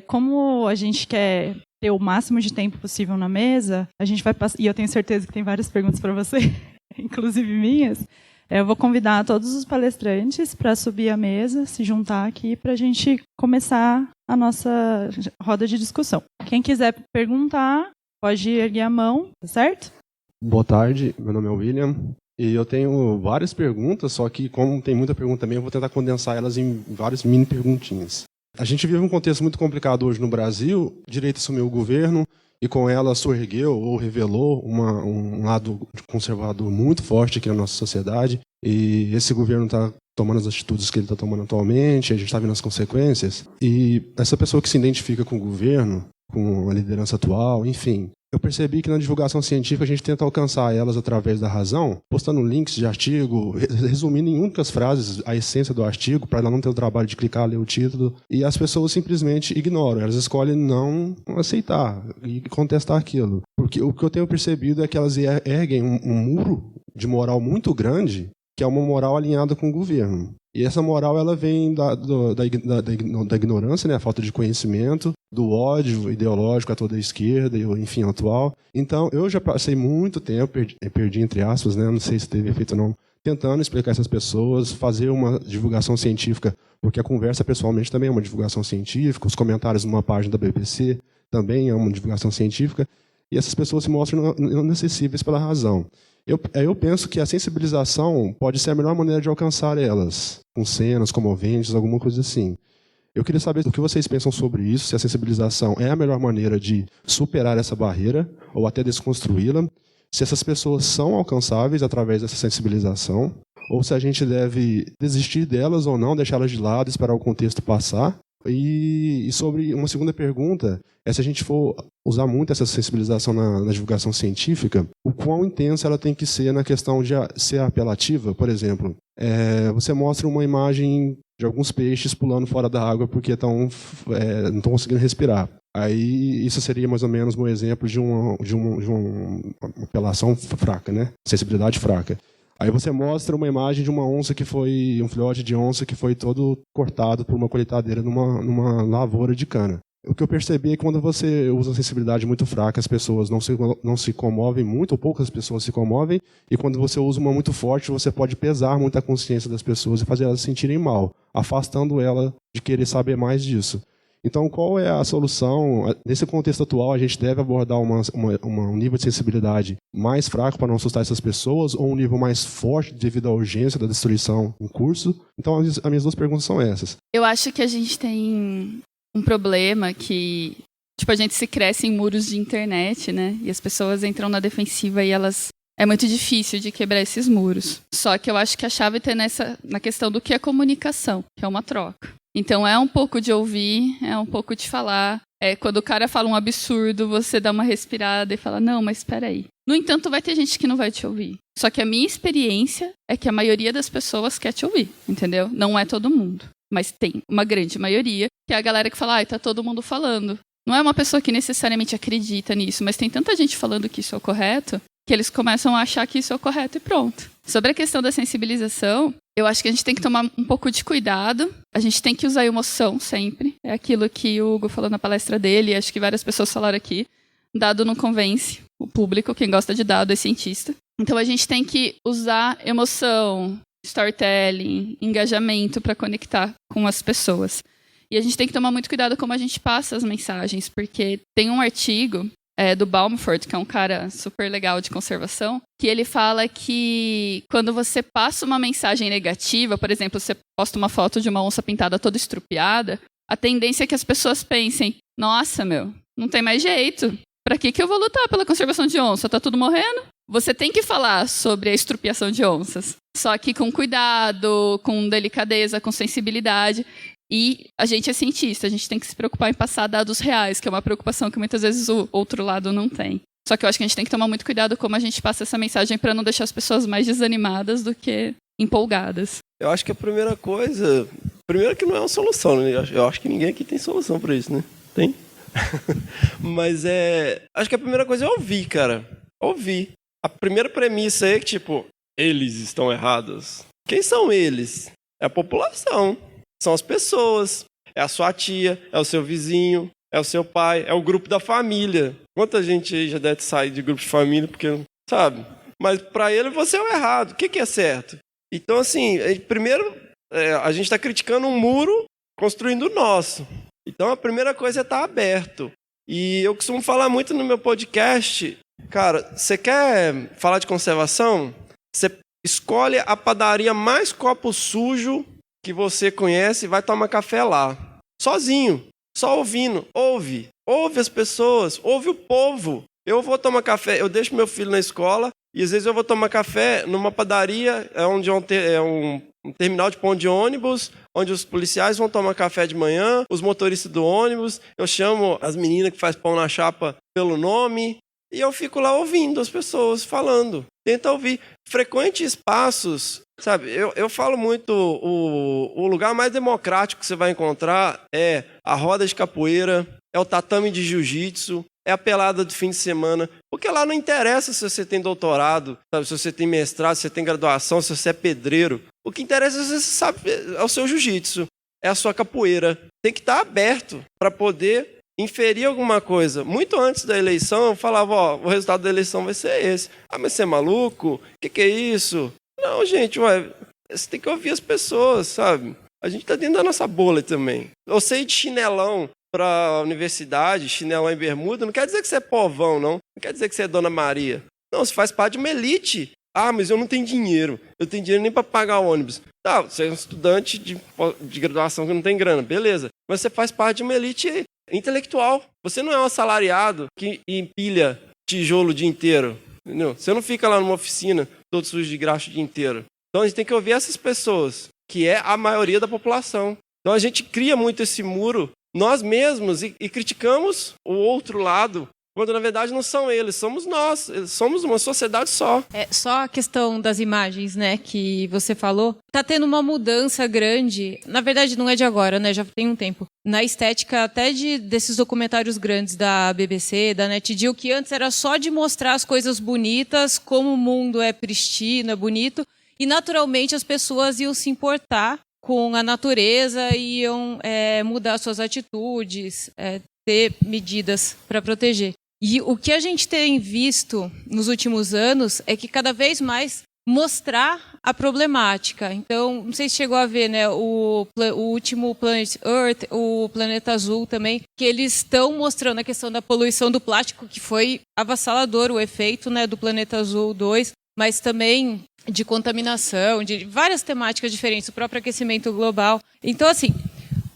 Como a gente quer ter o máximo de tempo possível na mesa, a gente vai passar, e eu tenho certeza que tem várias perguntas para você, inclusive minhas. Eu vou convidar todos os palestrantes para subir à mesa, se juntar aqui para a gente começar a nossa roda de discussão. Quem quiser perguntar, pode erguer a mão, tá certo? Boa tarde, meu nome é William. E eu tenho várias perguntas, só que como tem muita pergunta também, eu vou tentar condensar elas em várias mini perguntinhas. A gente vive um contexto muito complicado hoje no Brasil. A direita assumiu o governo e com ela surgiu ou revelou um lado conservador muito forte aqui na nossa sociedade. E esse governo está tomando as atitudes que ele está tomando atualmente, a gente está vendo as consequências. E essa pessoa que se identifica com o governo, com a liderança atual, enfim... Eu percebi que na divulgação científica a gente tenta alcançar elas através da razão, postando links de artigo, resumindo em únicas frases a essência do artigo, para ela não ter o trabalho de clicar, ler o título. E as pessoas simplesmente ignoram, elas escolhem não aceitar e contestar aquilo. Porque o que eu tenho percebido é que elas erguem um muro de moral muito grande, que é uma moral alinhada com o governo. E essa moral ela vem da ignorância, né, a falta de conhecimento, do ódio ideológico a toda a esquerda, enfim, atual. Então, eu já passei muito tempo, perdi entre aspas, né, não sei se teve efeito ou não, tentando explicar essas pessoas, fazer uma divulgação científica, porque a conversa pessoalmente também é uma divulgação científica, os comentários numa página da BBC também é uma divulgação científica, e essas pessoas se mostram inacessíveis pela razão. Eu penso que a sensibilização pode ser a melhor maneira de alcançar elas, com cenas comoventes, alguma coisa assim. Eu queria saber o que vocês pensam sobre isso, se a sensibilização é a melhor maneira de superar essa barreira, ou até desconstruí-la, se essas pessoas são alcançáveis através dessa sensibilização, ou se a gente deve desistir delas ou não, deixá-las de lado, esperar o contexto passar. E sobre uma segunda pergunta, se a gente for usar muito essa sensibilização na divulgação científica, o quão intensa ela tem que ser na questão de ser apelativa. Por exemplo, você mostra uma imagem de alguns peixes pulando fora da água porque não estão conseguindo respirar. Aí isso seria mais ou menos um exemplo de uma apelação fraca, né? Sensibilidade fraca. Aí você mostra uma imagem de uma onça um filhote de onça que foi todo cortado por uma colheitadeira numa lavoura de cana. O que eu percebi é que quando você usa sensibilidade muito fraca, as pessoas não se comovem muito, ou poucas pessoas se comovem, e quando você usa uma muito forte, você pode pesar muito a consciência das pessoas e fazer elas se sentirem mal, afastando ela de querer saber mais disso. Então, qual é a solução? Nesse contexto atual, a gente deve abordar um nível de sensibilidade mais fraco para não assustar essas pessoas ou um nível mais forte devido à urgência da destruição em curso? Então, as minhas duas perguntas são essas. Eu acho que a gente tem um problema que, a gente se cresce em muros de internet, né? E as pessoas entram na defensiva e é muito difícil de quebrar esses muros. Só que eu acho que a chave está na questão do que é comunicação, que é uma troca. Então é um pouco de ouvir, é um pouco de falar. Quando o cara fala um absurdo, você dá uma respirada e fala, não, mas espera aí. No entanto, vai ter gente que não vai te ouvir. Só que a minha experiência é que a maioria das pessoas quer te ouvir, entendeu? Não é todo mundo. Mas tem uma grande maioria, que é a galera que fala, tá todo mundo falando. Não é uma pessoa que necessariamente acredita nisso, mas tem tanta gente falando que isso é o correto, que eles começam a achar que isso é o correto e pronto. Sobre a questão da sensibilização, eu acho que a gente tem que tomar um pouco de cuidado. A gente tem que usar emoção sempre. É aquilo que o Hugo falou na palestra dele, e acho que várias pessoas falaram aqui. Dado não convence o público, quem gosta de dado é cientista. Então a gente tem que usar emoção, storytelling, engajamento para conectar com as pessoas. E a gente tem que tomar muito cuidado como a gente passa as mensagens, porque tem um artigo do Balmford, que é um cara super legal de conservação, que ele fala que quando você passa uma mensagem negativa, por exemplo, você posta uma foto de uma onça pintada toda estrupiada, a tendência é que as pessoas pensem, nossa, não tem mais jeito. Pra que eu vou lutar pela conservação de onça? Tá tudo morrendo? Você tem que falar sobre a estrupiação de onças. Só que com cuidado, com delicadeza, com sensibilidade. E a gente é cientista, a gente tem que se preocupar em passar dados reais, que é uma preocupação que muitas vezes o outro lado não tem. Só que eu acho que a gente tem que tomar muito cuidado como a gente passa essa mensagem para não deixar as pessoas mais desanimadas do que empolgadas. Eu acho que a primeira coisa... Primeiro que não é uma solução, né? Eu acho que ninguém aqui tem solução para isso, né? Tem? Mas acho que a primeira coisa é ouvir, cara. Ouvir. A primeira premissa é que, tipo, eles estão errados. Quem são eles? É a população. São as pessoas. É a sua tia, é o seu vizinho, é o seu pai, é o grupo da família. Quanta gente aí já deve sair de grupo de família, porque, sabe? Mas para ele você é o errado. O que é certo? Então, assim, primeiro, a gente está criticando um muro construindo o nosso. Então, a primeira coisa é estar aberto. E eu costumo falar muito no meu podcast, cara, você quer falar de conservação? Você escolhe a padaria mais copo sujo que você conhece e vai tomar café lá. Sozinho, só ouvindo. Ouve as pessoas, ouve o povo. Eu vou tomar café, eu deixo meu filho na escola e às vezes eu vou tomar café numa padaria, onde é um terminal de ponto de ônibus, onde os policiais vão tomar café de manhã, os motoristas do ônibus, eu chamo as meninas que faz pão na chapa pelo nome e eu fico lá ouvindo as pessoas falando. Tenta ouvir. Frequente espaços, sabe? Eu falo muito, o lugar mais democrático que você vai encontrar é a roda de capoeira, é o tatame de jiu-jitsu, é a pelada do fim de semana, porque lá não interessa se você tem doutorado, sabe? Se você tem mestrado, se você tem graduação, se você é pedreiro. O que interessa é você sabe, é o seu jiu-jitsu, é a sua capoeira. Tem que estar aberto para poder inferir alguma coisa. Muito antes da eleição, eu falava, o resultado da eleição vai ser esse. Ah, mas você é maluco? O que é isso? Não, gente, você tem que ouvir as pessoas, sabe? A gente está dentro da nossa bolha também. Eu sei de chinelão para a universidade, chinelão em bermuda, não quer dizer que você é povão, não. Não quer dizer que você é Dona Maria. Não, você faz parte de uma elite. Ah, mas eu não tenho dinheiro. Eu tenho dinheiro nem para pagar o ônibus. Tá, você é um estudante de graduação que não tem grana, beleza. Mas você faz parte de uma elite intelectual. Você não é um assalariado que empilha tijolo o dia inteiro. Entendeu? Você não fica lá numa oficina todo sujo de graxa o dia inteiro. Então a gente tem que ouvir essas pessoas, que é a maioria da população. Então a gente cria muito esse muro nós mesmos e criticamos o outro lado, quando na verdade não são eles, somos nós, somos uma sociedade só. Só a questão das imagens, né, que você falou, tá tendo uma mudança grande, na verdade não é de agora, né, já tem um tempo, na estética até desses documentários grandes da BBC, da NetGeo, que antes era só de mostrar as coisas bonitas, como o mundo é pristino, é bonito, e naturalmente as pessoas iam se importar com a natureza, iam mudar suas atitudes, ter medidas para proteger. E o que a gente tem visto nos últimos anos é que cada vez mais mostrar a problemática. Então, não sei se chegou a ver, né, o último Planet Earth, o Planeta Azul também, que eles estão mostrando a questão da poluição do plástico, que foi avassalador o efeito, né, do Planeta Azul 2, mas também de contaminação, de várias temáticas diferentes, o próprio aquecimento global. Então, assim,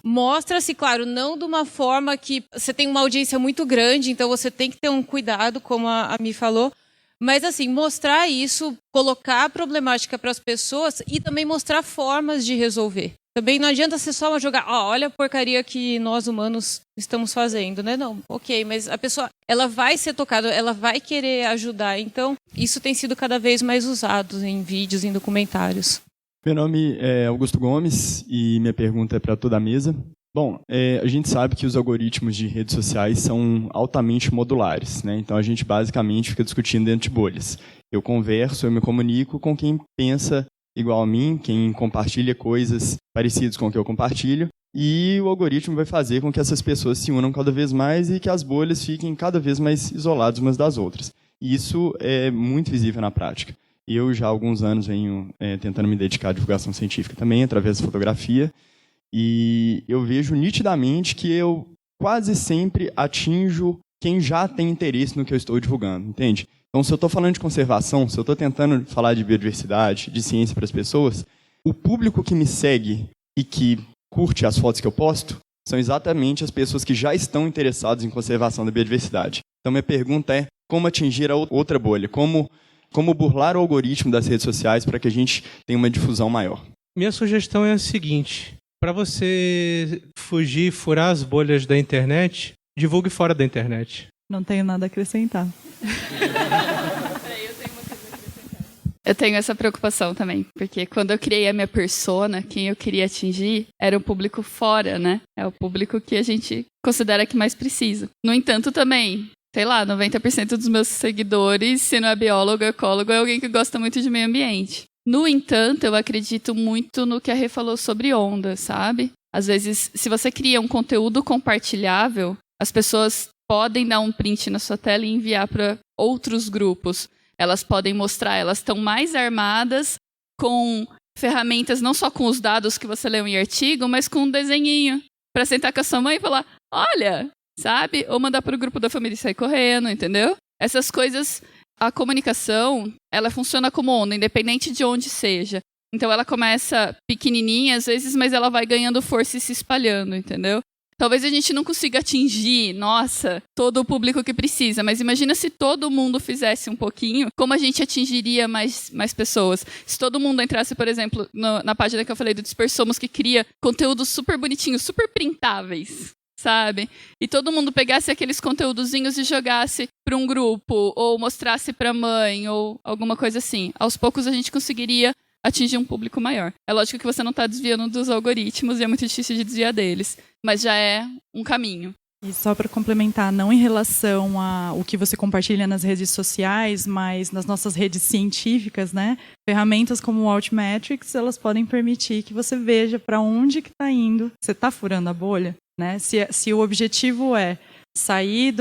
mostra-se, claro, não de uma forma que você tem uma audiência muito grande, então você tem que ter um cuidado, como a Mi falou, mas, assim, mostrar isso, colocar a problemática para as pessoas e também mostrar formas de resolver. Também não adianta ser só jogar, olha a porcaria que nós humanos estamos fazendo, né? Não, ok, mas a pessoa, ela vai ser tocada, ela vai querer ajudar. Então, isso tem sido cada vez mais usado em vídeos, em documentários. Meu nome é Augusto Gomes e minha pergunta é para toda a mesa. Bom, a gente sabe que os algoritmos de redes sociais são altamente modulares, né? Então, a gente basicamente fica discutindo dentro de bolhas. Eu converso, eu me comunico com quem pensa igual a mim, quem compartilha coisas parecidas com o que eu compartilho, e o algoritmo vai fazer com que essas pessoas se unam cada vez mais e que as bolhas fiquem cada vez mais isoladas umas das outras. E isso é muito visível na prática. Eu já há alguns anos venho tentando me dedicar à divulgação científica também, através da fotografia, e eu vejo nitidamente que eu quase sempre atinjo quem já tem interesse no que eu estou divulgando, entende? Então, se eu estou falando de conservação, se eu estou tentando falar de biodiversidade, de ciência para as pessoas, o público que me segue e que curte as fotos que eu posto são exatamente as pessoas que já estão interessadas em conservação da biodiversidade. Então, minha pergunta é como atingir a outra bolha, como burlar o algoritmo das redes sociais para que a gente tenha uma difusão maior. Minha sugestão é a seguinte, para você fugir, furar as bolhas da internet, divulgue fora da internet. Não tenho nada a acrescentar. Eu tenho essa preocupação também, porque quando eu criei a minha persona, quem eu queria atingir era o público fora, né? É o público que a gente considera que mais precisa. No entanto, também, sei lá, 90% dos meus seguidores, se não é biólogo, ecólogo, é alguém que gosta muito de meio ambiente. No entanto, eu acredito muito no que a Rê falou sobre ondas, sabe? Às vezes, se você cria um conteúdo compartilhável, as pessoas podem dar um print na sua tela e enviar para outros grupos. Elas podem mostrar, elas estão mais armadas com ferramentas, não só com os dados que você leu em artigo, mas com um desenhinho para sentar com a sua mãe e falar, olha, sabe? Ou mandar para o grupo da família e sair correndo, entendeu? Essas coisas, a comunicação, ela funciona como onda, independente de onde seja. Então ela começa pequenininha às vezes, mas ela vai ganhando força e se espalhando, entendeu? Talvez a gente não consiga atingir, nossa, todo o público que precisa, mas imagina se todo mundo fizesse um pouquinho, como a gente atingiria mais pessoas. Se todo mundo entrasse, por exemplo, na página que eu falei do Dispersomos, que cria conteúdos super bonitinhos, super printáveis, sabe? E todo mundo pegasse aqueles conteúdozinhos e jogasse para um grupo, ou mostrasse para a mãe, ou alguma coisa assim. Aos poucos a gente conseguiria atingir um público maior. É lógico que você não está desviando dos algoritmos e é muito difícil de desviar deles, mas já é um caminho. E só para complementar, não em relação ao que você compartilha nas redes sociais, mas nas nossas redes científicas, né? Ferramentas como o Altmetrics, elas podem permitir que você veja para onde que está indo. Você está furando a bolha, né? Se o objetivo é sair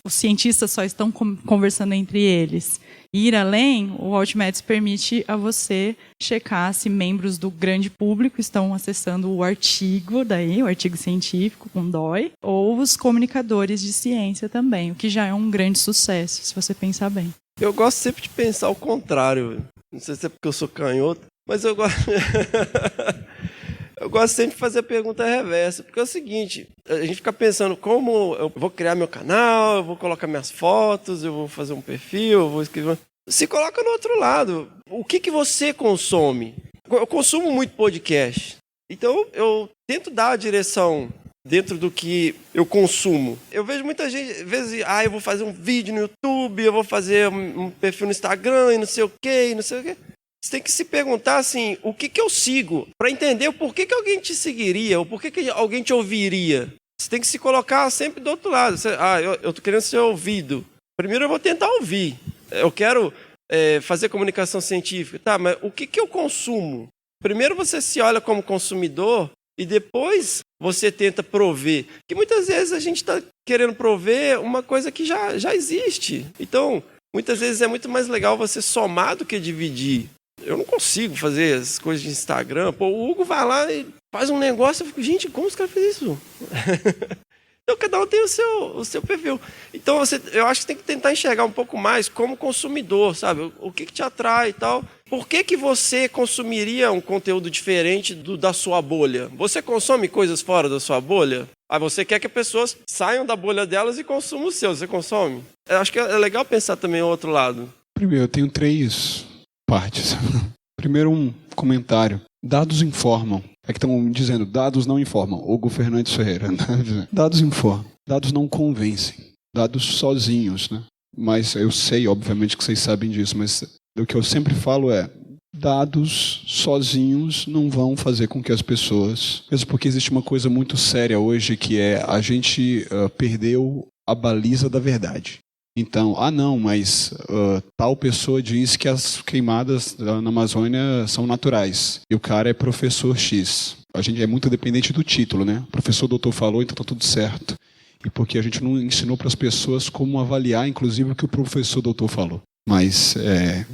os cientistas só estão conversando entre eles, ir além, o Altmetrics permite a você checar se membros do grande público estão acessando o artigo científico com DOI, ou os comunicadores de ciência também, o que já é um grande sucesso, se você pensar bem. Eu gosto sempre de pensar o contrário. Não sei se é porque eu sou canhoto, mas eu gosto... Eu gosto sempre de fazer a pergunta reversa, porque é o seguinte, a gente fica pensando como eu vou criar meu canal, eu vou colocar minhas fotos, eu vou fazer um perfil, eu vou escrever... Se coloca no outro lado. O que você consome? Eu consumo muito podcast, então eu tento dar a direção dentro do que eu consumo. Eu vejo muita gente, às vezes, eu vou fazer um vídeo no YouTube, eu vou fazer um perfil no Instagram e não sei o quê, Você tem que se perguntar assim, o que eu sigo? Para entender o porquê que alguém te seguiria, ou porquê que alguém te ouviria. Você tem que se colocar sempre do outro lado. Eu estou querendo ser ouvido. Primeiro eu vou tentar ouvir. Eu quero fazer comunicação científica. Tá, mas o que eu consumo? Primeiro você se olha como consumidor e depois você tenta prover. Que muitas vezes a gente está querendo prover uma coisa que já existe. Então, muitas vezes é muito mais legal você somar do que dividir. Eu não consigo fazer as coisas de Instagram. Pô, o Hugo vai lá e faz um negócio. Eu fico, gente, como os caras fazem isso? Então, cada um tem o seu perfil. Então, eu acho que tem que tentar enxergar um pouco mais como consumidor, sabe? O que te atrai e tal. Por que você consumiria um conteúdo diferente da sua bolha? Você consome coisas fora da sua bolha? Você quer que as pessoas saiam da bolha delas e consumam o seu. Você consome? Eu acho que é legal pensar também o outro lado. Primeiro, eu tenho 3 partes. Primeiro, um comentário. Dados informam. É que estão dizendo, dados não informam. Hugo Fernandes Ferreira. Dados informam. Dados não convencem. Dados sozinhos, né? Mas eu sei, obviamente, que vocês sabem disso, mas o que eu sempre falo é, dados sozinhos não vão fazer com que as pessoas... Mesmo porque existe uma coisa muito séria hoje, que é a gente perdeu a baliza da verdade. Então, não, mas tal pessoa diz que as queimadas na Amazônia são naturais. E o cara é professor X. A gente é muito dependente do título, né? O professor doutor falou, então tá tudo certo. E porque a gente não ensinou para as pessoas como avaliar, inclusive, o que o professor doutor falou. Mas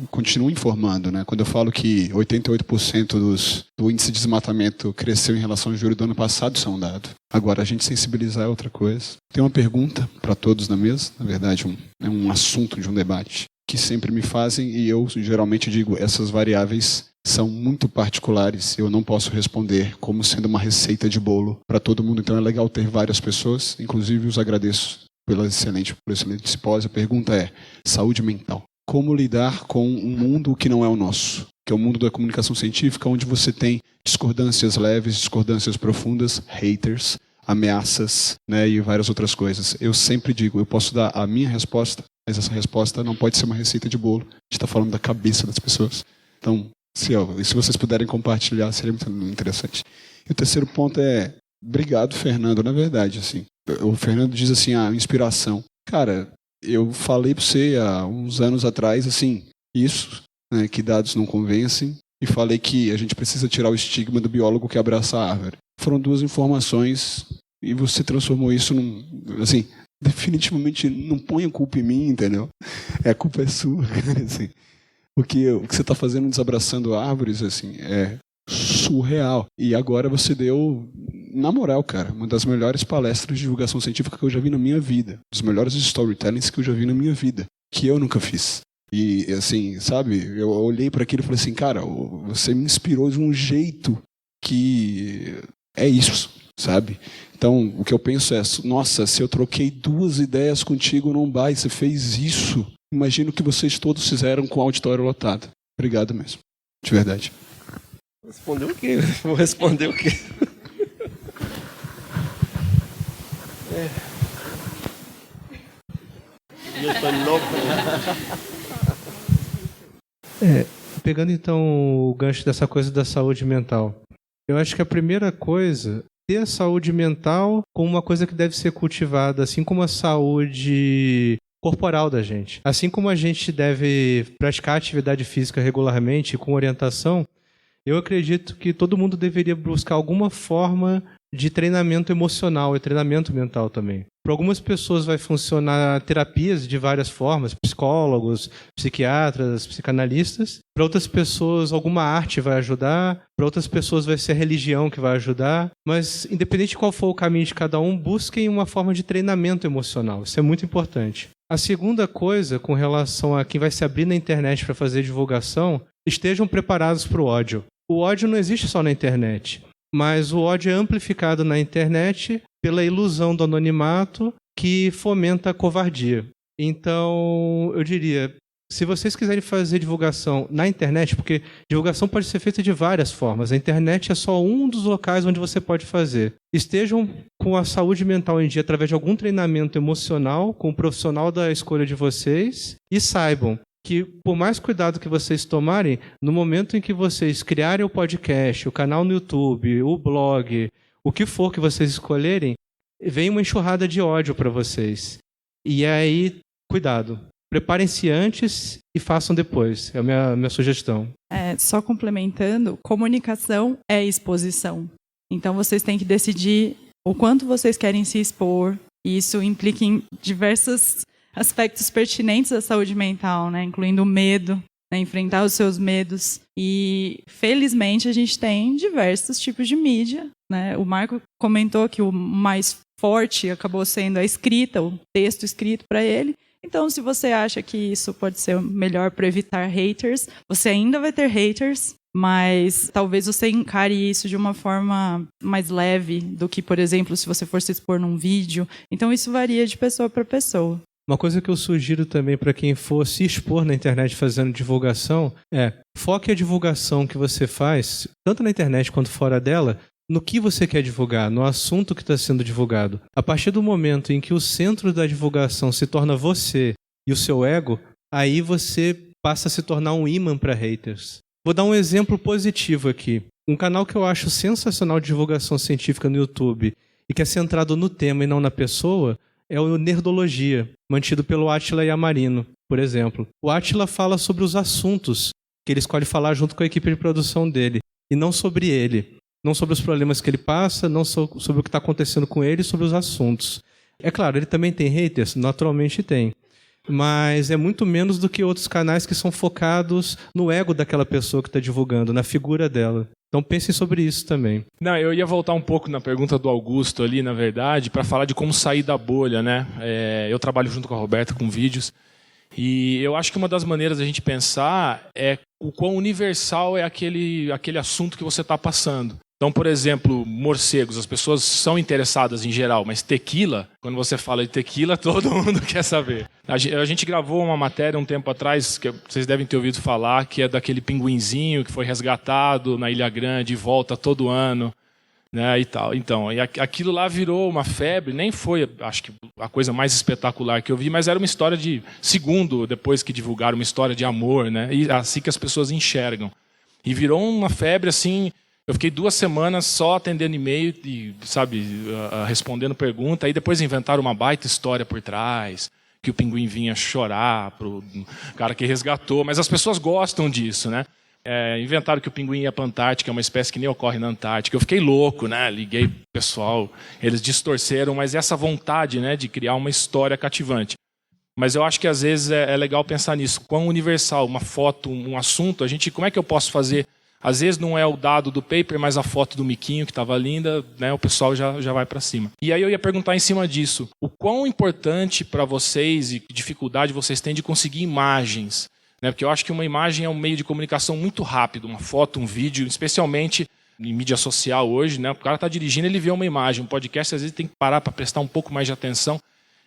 continua informando, né? Quando eu falo que 88% do índice de desmatamento cresceu em relação ao julho do ano passado, isso é um dado. Agora, a gente sensibilizar é outra coisa. Tem uma pergunta para todos na mesa, na verdade, é um assunto de um debate, que sempre me fazem e eu geralmente digo, essas variáveis são muito particulares, eu não posso responder como sendo uma receita de bolo para todo mundo, então é legal ter várias pessoas, inclusive os agradeço pelo excelente simpósio. A pergunta é, saúde mental. Como lidar com um mundo que não é o nosso, que é o mundo da comunicação científica, onde você tem discordâncias leves, discordâncias profundas, haters, ameaças, né, e várias outras coisas. Eu sempre digo, eu posso dar a minha resposta Mas essa resposta não pode ser uma receita de bolo. A gente está falando da cabeça das pessoas. Então, se vocês puderem compartilhar, seria muito interessante. E o terceiro ponto é, obrigado, Fernando, na verdade, assim. O Fernando diz assim, inspiração. Cara, eu falei para você há uns anos atrás, assim, isso, né, que dados não convencem, e falei que a gente precisa tirar o estigma do biólogo que abraça a árvore. Foram 2 informações e você transformou isso assim, definitivamente não põe a culpa em mim, entendeu? A culpa é sua, cara, assim. O que você está fazendo desabraçando árvores, assim, é surreal. E agora você deu, na moral, cara, uma das melhores palestras de divulgação científica que eu já vi na minha vida. Dos melhores storytellings que eu já vi na minha vida. Que eu nunca fiz. E, assim, sabe, eu olhei para aquilo e falei assim, cara, você me inspirou de um jeito que é isso, sabe? Então, o que eu penso é, nossa, se eu troquei 2 ideias contigo no Mumbai, você fez isso, imagino que vocês todos fizeram com o auditório lotado. Obrigado mesmo, de verdade. Respondeu o quê? Vou responder o quê? Eu tô louco. Pegando então o gancho dessa coisa da saúde mental. Eu acho que a primeira coisa, ter a saúde mental como uma coisa que deve ser cultivada, assim como a saúde corporal da gente. Assim como a gente deve praticar atividade física regularmente, com orientação, eu acredito que todo mundo deveria buscar alguma forma de treinamento emocional e treinamento mental também. Para algumas pessoas vai funcionar terapias de várias formas, psicólogos, psiquiatras, psicanalistas. Para outras pessoas, alguma arte vai ajudar. Para outras pessoas vai ser a religião que vai ajudar. Mas, independente de qual for o caminho de cada um, busquem uma forma de treinamento emocional. Isso é muito importante. A segunda coisa, com relação a quem vai se abrir na internet para fazer divulgação, estejam preparados para o ódio. O ódio não existe só na internet. Mas o ódio é amplificado na internet pela ilusão do anonimato que fomenta a covardia. Então, eu diria, se vocês quiserem fazer divulgação na internet, porque divulgação pode ser feita de várias formas, a internet é só um dos locais onde você pode fazer. Estejam com a saúde mental em dia através de algum treinamento emocional com o profissional da escolha de vocês e saibam que, por mais cuidado que vocês tomarem, no momento em que vocês criarem o podcast, o canal no YouTube, o blog, o que for que vocês escolherem, vem uma enxurrada de ódio para vocês. E aí, cuidado. Preparem-se antes e façam depois. É a minha sugestão. Só complementando, comunicação é exposição. Então, vocês têm que decidir o quanto vocês querem se expor. E isso implica em diversos aspectos pertinentes da saúde mental, né? Incluindo o medo, né? Enfrentar os seus medos. E, felizmente, a gente tem diversos tipos de mídia, né? O Marco comentou que o mais forte acabou sendo a escrita, o texto escrito para ele. Então, se você acha que isso pode ser melhor para evitar haters, você ainda vai ter haters, mas talvez você encare isso de uma forma mais leve do que, por exemplo, se você for se expor num vídeo. Então, isso varia de pessoa para pessoa. Uma coisa que eu sugiro também para quem for se expor na internet fazendo divulgação é foque a divulgação que você faz, tanto na internet quanto fora dela, no que você quer divulgar, no assunto que está sendo divulgado. A partir do momento em que o centro da divulgação se torna você e o seu ego, aí você passa a se tornar um imã para haters. Vou dar um exemplo positivo aqui. Um canal que eu acho sensacional de divulgação científica no YouTube e que é centrado no tema e não na pessoa é o Nerdologia, mantido pelo Átila Yamarino, por exemplo. O Átila fala sobre os assuntos que ele escolhe falar junto com a equipe de produção dele, e não sobre ele. Não sobre os problemas que ele passa, não sobre o que está acontecendo com ele, sobre os assuntos. É claro, ele também tem haters, naturalmente tem. Mas é muito menos do que outros canais que são focados no ego daquela pessoa que está divulgando, na figura dela. Então pensem sobre isso também. Não, eu ia voltar um pouco na pergunta do Augusto ali, na verdade, para falar de como sair da bolha, né? Eu trabalho junto com a Roberta com vídeos, e eu acho que uma das maneiras da gente pensar é o quão universal é aquele assunto que você está passando. Então, por exemplo, morcegos, as pessoas são interessadas em geral, mas tequila, quando você fala de tequila, todo mundo quer saber. A gente gravou uma matéria um tempo atrás, que vocês devem ter ouvido falar, que é daquele pinguinzinho que foi resgatado na Ilha Grande e volta todo ano. né, e tal. Então, aquilo lá virou uma febre, nem foi, acho que a coisa mais espetacular que eu vi, mas era uma história de segundo, depois que divulgaram, uma história de amor, né, e assim que as pessoas enxergam. E virou uma febre assim, eu fiquei 2 semanas só atendendo e-mail e, sabe, respondendo pergunta, aí depois inventaram uma baita história por trás, que o pinguim vinha chorar pro cara que resgatou, mas as pessoas gostam disso, né? Inventaram que o pinguim ia para a Antártica, é uma espécie que nem ocorre na Antártica. Eu fiquei louco, né? Liguei pro pessoal, eles distorceram, mas essa vontade, né, de criar uma história cativante. Mas eu acho que às vezes é legal pensar nisso. Quão universal, uma foto, um assunto, como é que eu posso fazer? Às vezes não é o dado do paper, mas a foto do miquinho que estava linda, né, o pessoal já vai para cima. E aí eu ia perguntar em cima disso, o quão importante para vocês e que dificuldade vocês têm de conseguir imagens? Né, porque eu acho que uma imagem é um meio de comunicação muito rápido, uma foto, um vídeo, especialmente em mídia social hoje, né, o cara está dirigindo, ele vê uma imagem, um podcast às vezes tem que parar para prestar um pouco mais de atenção.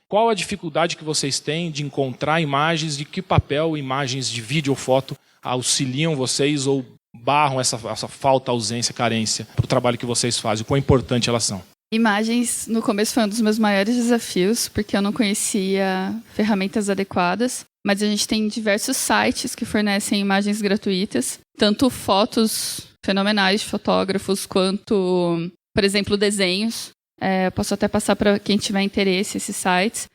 Qual a dificuldade que vocês têm de encontrar imagens, de que papel imagens de vídeo ou foto auxiliam vocês ou barram essa falta, ausência, carência para o trabalho que vocês fazem? O quão importante elas são? Imagens, no começo, foi um dos meus maiores desafios, porque eu não conhecia ferramentas adequadas. Mas a gente tem diversos sites que fornecem imagens gratuitas, tanto fotos fenomenais de fotógrafos, quanto, por exemplo, desenhos. Posso até passar para quem tiver interesse esses sites.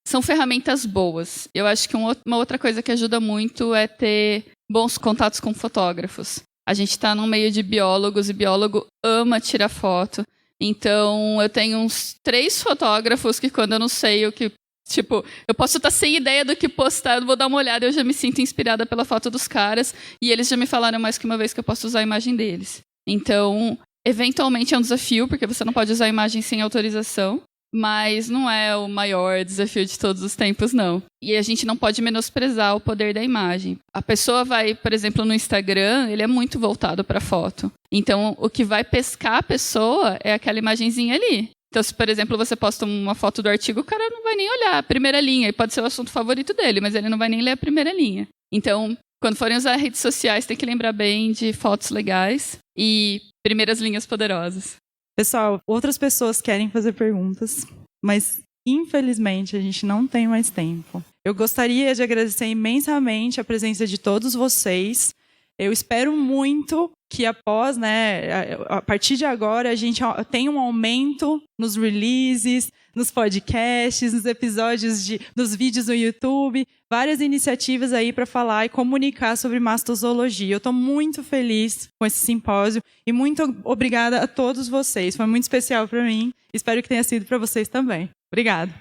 São ferramentas boas. Eu acho que uma outra coisa que ajuda muito é ter bons contatos com fotógrafos. A gente está num meio de biólogos e biólogo ama tirar foto. Então, eu tenho uns 3 fotógrafos que quando eu não sei o que... Tipo, eu posso estar sem ideia do que postar, eu vou dar uma olhada e eu já me sinto inspirada pela foto dos caras. E eles já me falaram mais que uma vez que eu posso usar a imagem deles. Então, eventualmente é um desafio, porque você não pode usar a imagem sem autorização. Mas não é o maior desafio de todos os tempos, não. E a gente não pode menosprezar o poder da imagem. A pessoa vai, por exemplo, no Instagram, ele é muito voltado para foto. Então, o que vai pescar a pessoa é aquela imagenzinha ali. Então, se, por exemplo, você posta uma foto do artigo, o cara não vai nem olhar a primeira linha. E pode ser o assunto favorito dele, mas ele não vai nem ler a primeira linha. Então, quando forem usar redes sociais, tem que lembrar bem de fotos legais e primeiras linhas poderosas. Pessoal, outras pessoas querem fazer perguntas, mas infelizmente a gente não tem mais tempo. Eu gostaria de agradecer imensamente a presença de todos vocês. Eu espero muito que após, né, a partir de agora, a gente tenha um aumento nos releases, nos podcasts, nos episódios dos vídeos no YouTube, várias iniciativas aí para falar e comunicar sobre mastozoologia. Eu estou muito feliz com esse simpósio e muito obrigada a todos vocês. Foi muito especial para mim. Espero que tenha sido para vocês também. Obrigada.